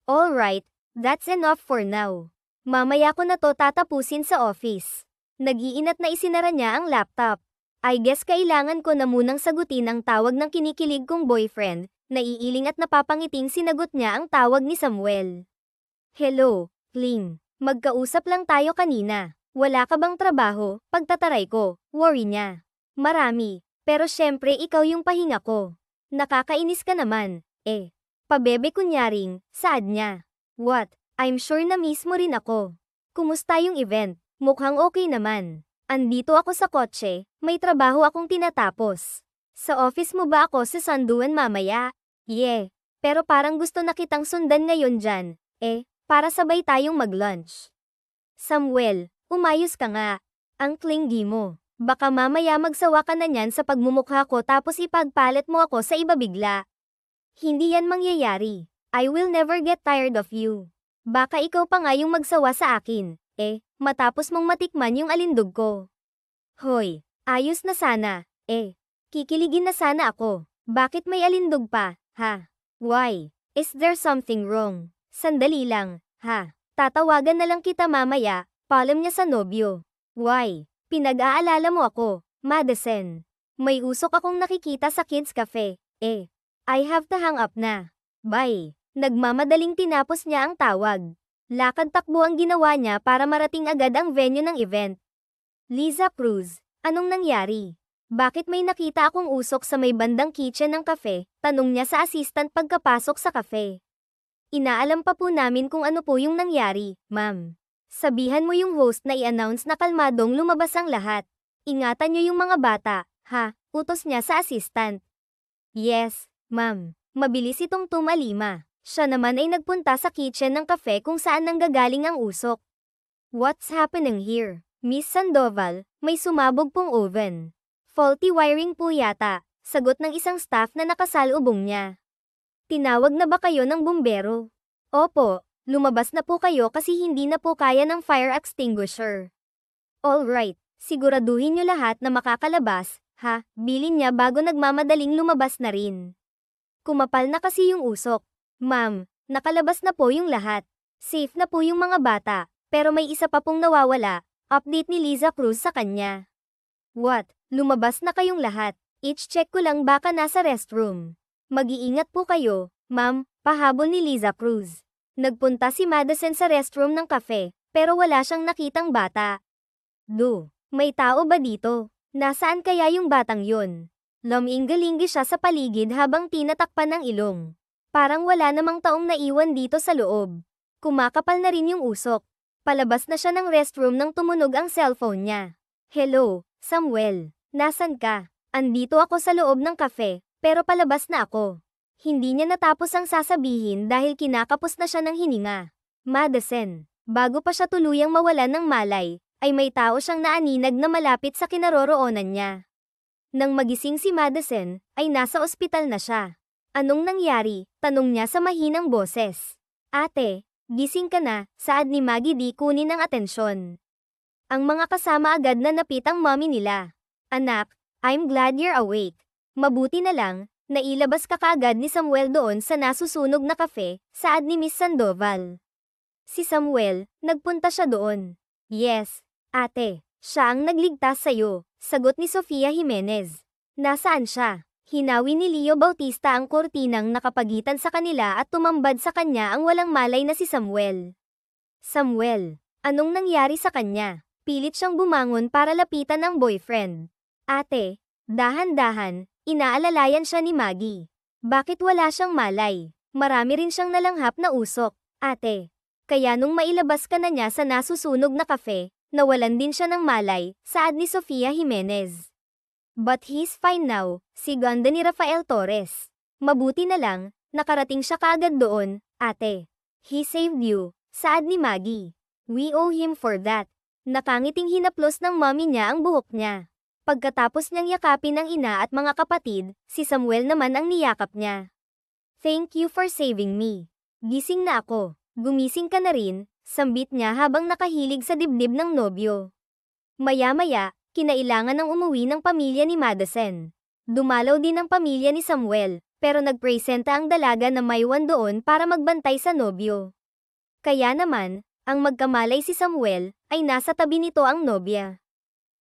Alright, that's enough for now. Mamaya ko na to tatapusin sa office. Nag-iinat na isinara niya ang laptop. I guess kailangan ko na munang sagutin ang tawag ng kinikilig kong boyfriend. Naiiling at napapangiting sinagot niya ang tawag ni Samuel. Hello, Kling. Magkausap lang tayo kanina. Wala ka bang trabaho? Pagtataray ko, worry niya. Marami, pero syempre ikaw yung pahinga ko. Nakakainis ka naman, Pabebe kunyaring, saad niya. What? I'm sure na miss mo rin ako. Kumusta yung event? Mukhang okay naman. Andito ako sa kotse, may trabaho akong tinatapos. Sa office mo ba ako susunduan mamaya? Yeah, pero parang gusto na kitang sundan ngayon dyan, para sabay tayong mag-lunch. Samuel, umayos ka nga. Ang clingy mo. Baka mamaya magsawa ka na niyan sa pagmumukha ko tapos ipagpalit mo ako sa iba bigla. Hindi yan mangyayari. I will never get tired of you. Baka ikaw pa nga yung magsawa sa akin, matapos mong matikman yung alindog ko. Hoy, ayos na sana, kikiligin na sana ako. Bakit may alindog pa, ha? Why? Is there something wrong? Sandali lang, ha? Tatawagan na lang kita mamaya, palem niya sa nobyo. Why? Pinag-aalala mo ako, Madison. May usok akong nakikita sa kids cafe, I have to hang up na. Bye. Nagmamadaling tinapos niya ang tawag. Lakad-takbo ang ginawa niya para marating agad ang venue ng event. Liza Cruz, anong nangyari? Bakit may nakita akong usok sa may bandang kitchen ng cafe? Tanong niya sa assistant pagkapasok sa cafe. Inaalam pa po namin kung ano po yung nangyari, ma'am. Sabihan mo yung host na i-announce na kalmadong lumabas ang lahat. Ingatan niyo yung mga bata, ha? Utos niya sa assistant. Yes, ma'am. Mabilis itong tumalima. Siya naman ay nagpunta sa kitchen ng cafe kung saan nanggagaling ang usok. What's happening here? Miss Sandoval, may sumabog pong oven. Faulty wiring po yata, sagot ng isang staff na nakasalubong niya. Tinawag na ba kayo ng bumbero? Opo, lumabas na po kayo kasi hindi na po kaya ng fire extinguisher. Alright, siguraduhin niyo lahat na makakalabas, ha? Bilin niya bago nagmamadaling lumabas na rin. Kumapal na kasi yung usok. Ma'am, nakalabas na po yung lahat. Safe na po yung mga bata, pero may isa pa pong nawawala. Update ni Liza Cruz sa kanya. What? Lumabas na kayong lahat. I-check ko lang baka nasa restroom. Mag-iingat po kayo, ma'am, pahabol ni Liza Cruz. Nagpunta si Madison sa restroom ng cafe, pero wala siyang nakitang bata. May tao ba dito? Nasaan kaya yung batang yun? Luminggalingi siya sa paligid habang tinatakpan ng ilong. Parang wala namang taong naiwan dito sa loob. Kumakapal na rin yung usok. Palabas na siya ng restroom nang tumunog ang cellphone niya. Hello, Samuel. Nasan ka? Andito ako sa loob ng cafe, pero palabas na ako. Hindi niya natapos ang sasabihin dahil kinakapos na siya ng hininga. Madison, bago pa siya tuluyang mawalan ng malay, ay may tao siyang naaninag na malapit sa kinaroroonan niya. Nang magising si Madison, ay nasa ospital na siya. Anong nangyari? Tanong niya sa mahinang boses. Ate, gising ka na, saad ni Maggie di kunin ang atensyon. Ang mga kasama agad na napit ang mommy nila. Anak, I'm glad you're awake. Mabuti na lang, nailabas ka kaagad ni Samuel doon sa nasusunog na cafe, saad ni Miss Sandoval. Si Samuel, nagpunta siya doon. Yes, ate, siya ang nagligtas sa'yo, sagot ni Sofia Jimenez. Nasaan siya? Hinawi ni Leo Bautista ang kurtinang nakapagitan sa kanila at tumambad sa kanya ang walang malay na si Samuel. Samuel, anong nangyari sa kanya? Pilit siyang bumangon para lapitan ang boyfriend. Ate, dahan-dahan, inaalalayan siya ni Maggie. Bakit wala siyang malay? Marami rin siyang nalanghap na usok, ate. Kaya nung mailabas ka na niya sa nasusunog na kafe, nawalan din siya ng malay, saad ni Sofia Jimenez. But he's fine now, siganda ni Rafael Torres. Mabuti na lang, nakarating siya kaagad doon, ate. He saved you, saad ni Maggie. We owe him for that. Nakangiting hinaplos ng mommy niya ang buhok niya. Pagkatapos niyang yakapin ang ina at mga kapatid, si Samuel naman ang niyakap niya. Thank you for saving me. Gising na ako. Gumising ka na rin, sambit niya habang nakahilig sa dibdib ng nobyo. Maya-maya, kinailangan ng umuwi ng pamilya ni Madison. Dumalaw din ang pamilya ni Samuel, pero nagpresenta ang dalaga na maywan doon para magbantay sa nobyo. Kaya naman, ang magkamalay si Samuel, ay nasa tabi nito ang nobya.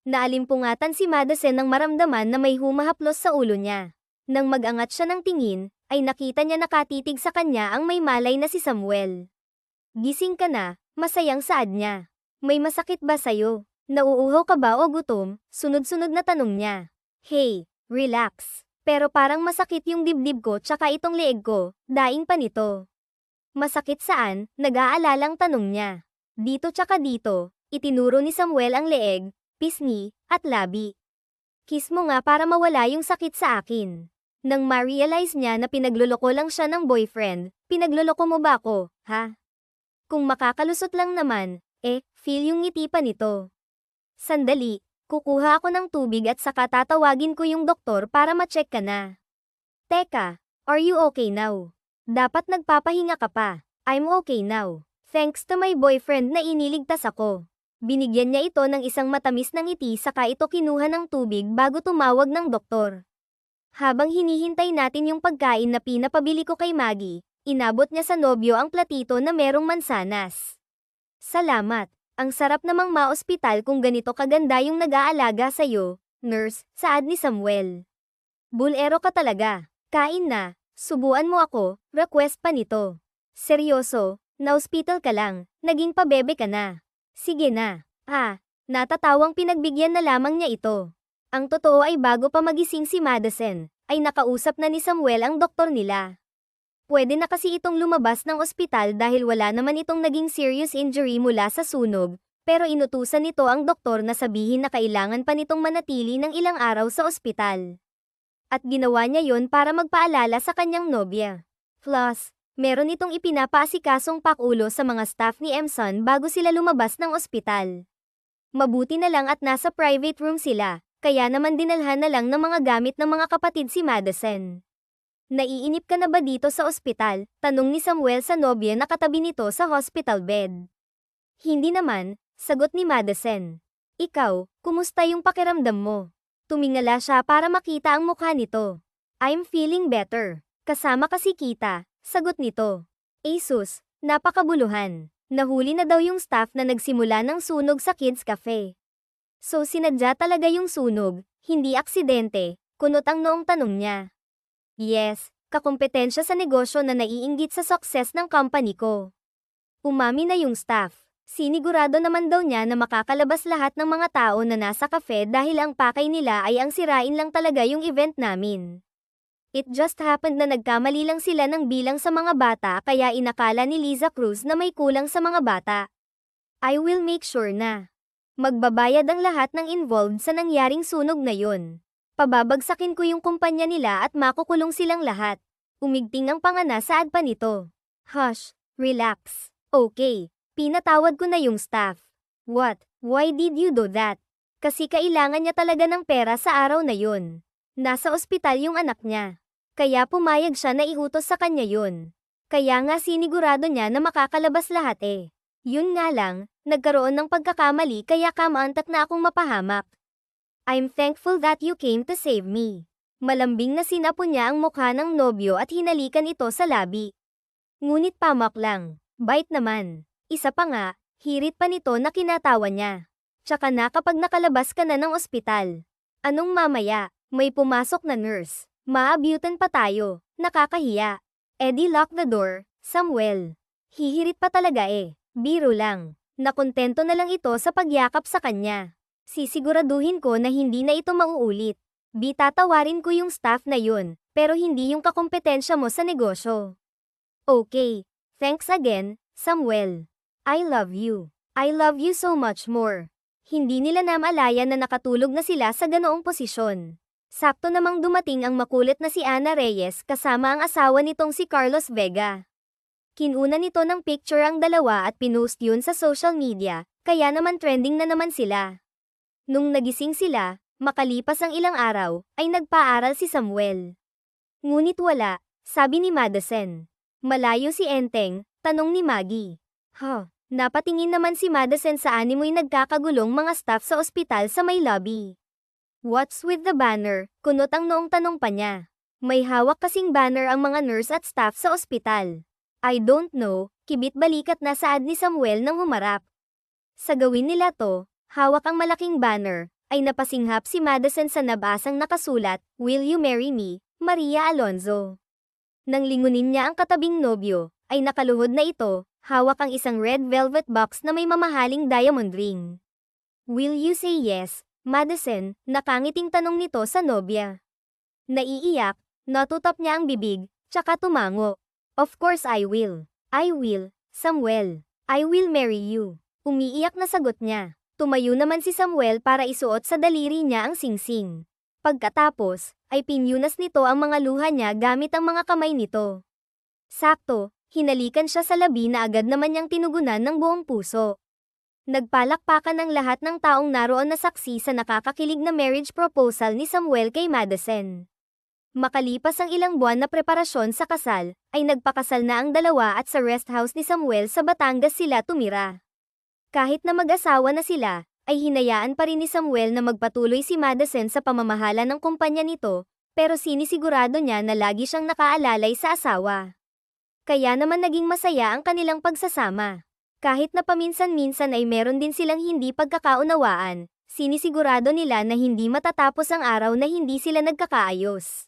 Naalimpungatan si Madison nang maramdaman na may humahaplos sa ulo niya. Nang mag-angat siya ng tingin, ay nakita niya nakatitig sa kanya ang may malay na si Samuel. Gising ka na, masayang saad niya. May masakit ba sayo? Nauuhaw ka ba o gutom? Sunod-sunod na tanong niya. Hey, relax. Pero parang masakit yung dibdib ko tsaka itong leeg ko, daing pa nito. Masakit saan? Nag-aalalang tanong niya. Dito tsaka dito, itinuro ni Samuel ang leeg, pisngi, at labi. Kiss mo nga para mawala yung sakit sa akin. Nang ma-realize niya na pinagluloko lang siya ng boyfriend, pinagluloko mo ba ako, ha? Kung makakalusot lang naman, feel yung ngiti pa nito. Sandali, kukuha ako ng tubig at saka tatawagin ko yung doktor para ma-check ka na. Teka, are you okay now? Dapat nagpapahinga ka pa. I'm okay now. Thanks to my boyfriend na iniligtas ako. Binigyan niya ito ng isang matamis na ngiti saka ito kinuha ng tubig bago tumawag ng doktor. Habang hinihintay natin yung pagkain na pinapabili ko kay Maggie, inabot niya sa nobyo ang platito na merong mansanas. Salamat. Ang sarap namang ma-ospital kung ganito kaganda yung nag-aalaga sa'yo, nurse, saad ni Samuel. Bulero ka talaga. Kain na. Subuan mo ako, request pa nito. Seryoso, na-hospital ka lang, naging pabebe ka na. Sige na. Natatawang pinagbigyan na lamang niya ito. Ang totoo ay bago pa magising si Madison, ay nakausap na ni Samuel ang doktor nila. Pwede na kasi itong lumabas ng ospital dahil wala naman itong naging serious injury mula sa sunog, pero inutusan nito ang doktor na sabihin na kailangan pa nitong manatili ng ilang araw sa ospital. At ginawa niya yon para magpaalala sa kanyang nobya. Plus, meron itong ipinapaasikasong pakulo sa mga staff ni Emson bago sila lumabas ng ospital. Mabuti na lang at nasa private room sila, kaya naman dinalhan na lang ng mga gamit ng mga kapatid si Madison. Naiinip ka na ba dito sa ospital? Tanong ni Samuel sa nobya na katabi nito sa hospital bed. Hindi naman, sagot ni Madison. Ikaw, kumusta yung pakiramdam mo? Tumingala siya para makita ang mukha nito. I'm feeling better. Kasama kasi kita, sagot nito. Asus, napakabuluhan. Nahuli na daw yung staff na nagsimula ng sunog sa Kids Cafe. So sinadya talaga yung sunog, hindi aksidente, kunot ang noong tanong niya. Yes, kakumpetensya sa negosyo na naiinggit sa success ng company ko. Umami na yung staff. Sinigurado naman daw niya na makakalabas lahat ng mga tao na nasa cafe dahil ang pakay nila ay ang sirain lang talaga yung event namin. It just happened na nagkamali lang sila ng bilang sa mga bata kaya inakala ni Liza Cruz na may kulang sa mga bata. I will make sure na magbabayad ang lahat ng involved sa nangyaring sunog na yun. Pababagsakin ko yung kumpanya nila at makukulong silang lahat. Umigting ang pangana saad pa nito. Hush, relax. Okay. Pinatawad ko na yung staff. What? Why did you do that? Kasi kailangan niya talaga ng pera sa araw na yun. Nasa ospital yung anak niya. Kaya pumayag siya na iutos sa kanya yun. Kaya nga sinigurado niya na makakalabas lahat Yun nga lang, nagkaroon ng pagkakamali kaya kamaantak na akong mapahamak. I'm thankful that you came to save me. Malambing na sinapo niya ang mukha ng nobyo at hinalikan ito sa labi. Ngunit pamak lang. Bite naman. Isa pa nga, hirit pa nito na kinatawa niya. Tsaka na kapag nakalabas ka na ng ospital. Anong mamaya, may pumasok na nurse. Maabutan pa tayo, nakakahiya. Eddie lock the door, Samuel. Hihirit pa talaga biro lang. Nakontento na lang ito sa pagyakap sa kanya. Sisiguraduhin ko na hindi na ito mauulit. Tatawarin ko yung staff na yun, pero hindi yung kakumpetensya mo sa negosyo. Okay, thanks again, Samuel. I love you. I love you so much more. Hindi nila namalayan na nakatulog na sila sa ganoong posisyon. Sakto namang dumating ang makulit na si Ana Reyes kasama ang asawa nitong si Carlos Vega. Kinuna nito ng picture ang dalawa at pinost yun sa social media, kaya naman trending na naman sila. Nung nagising sila, makalipas ang ilang araw, ay nagpaaral si Samuel. Ngunit wala, sabi ni Madison. Malayo si Enteng, tanong ni Maggie. Napatingin naman si Madison sa animoy nagkakagulong mga staff sa ospital sa may lobby. What's with the banner? Kunot ang noong tanong pa niya. May hawak kasing banner ang mga nurse at staff sa ospital. I don't know, kibit-balikat na saad ni Samuel nang humarap. Sa gawin nila to, hawak ang malaking banner, ay napasinghap si Madison sa nabasang nakasulat, Will you marry me, Maria Alonzo? Nang lingunin niya ang katabing nobyo, ay nakaluhod na ito, hawak ang isang red velvet box na may mamahaling diamond ring. Will you say yes, Madison? Nakangiting tanong nito sa nobya. Naiiyak, natutap niya ang bibig, tsaka tumango. Of course I will. I will, Samuel. I will marry you. Umiiyak na sagot niya. Tumayo naman si Samuel para isuot sa daliri niya ang singsing. Pagkatapos, ay pinyunas nito ang mga luha niya gamit ang mga kamay nito. Sakto, hinalikan siya sa labi na agad naman niyang tinugunan ng buong puso. Nagpalakpakan ang lahat ng taong naroon na saksi sa nakakakilig na marriage proposal ni Samuel kay Madison. Makalipas ang ilang buwan na preparasyon sa kasal, ay nagpakasal na ang dalawa at sa rest house ni Samuel sa Batangas sila tumira. Kahit na mag-asawa na sila, ay hinayaan pa rin ni Samuel na magpatuloy si Madison sa pamamahala ng kumpanya nito, pero sinisigurado niya na lagi siyang nakaalalay sa asawa. Kaya naman naging masaya ang kanilang pagsasama. Kahit na paminsan-minsan ay meron din silang hindi pagkakaunawaan, sinisigurado nila na hindi matatapos ang araw na hindi sila nagkakaayos.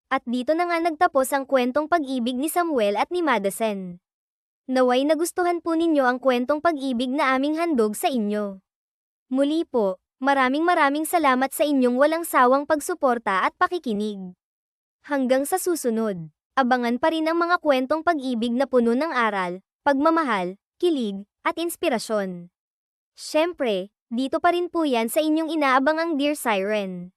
At dito na nga nagtapos ang kwentong pag-ibig ni Samuel at ni Madison. Naway nagustuhan po ninyo ang kwentong pag-ibig na aming handog sa inyo. Muli po, maraming salamat sa inyong walang sawang pagsuporta at pakikinig. Hanggang sa susunod, abangan pa rin ang mga kwentong pag-ibig na puno ng aral, pagmamahal, kilig, at inspirasyon. Siyempre, dito pa rin po yan sa inyong inaabangang Dear Siren.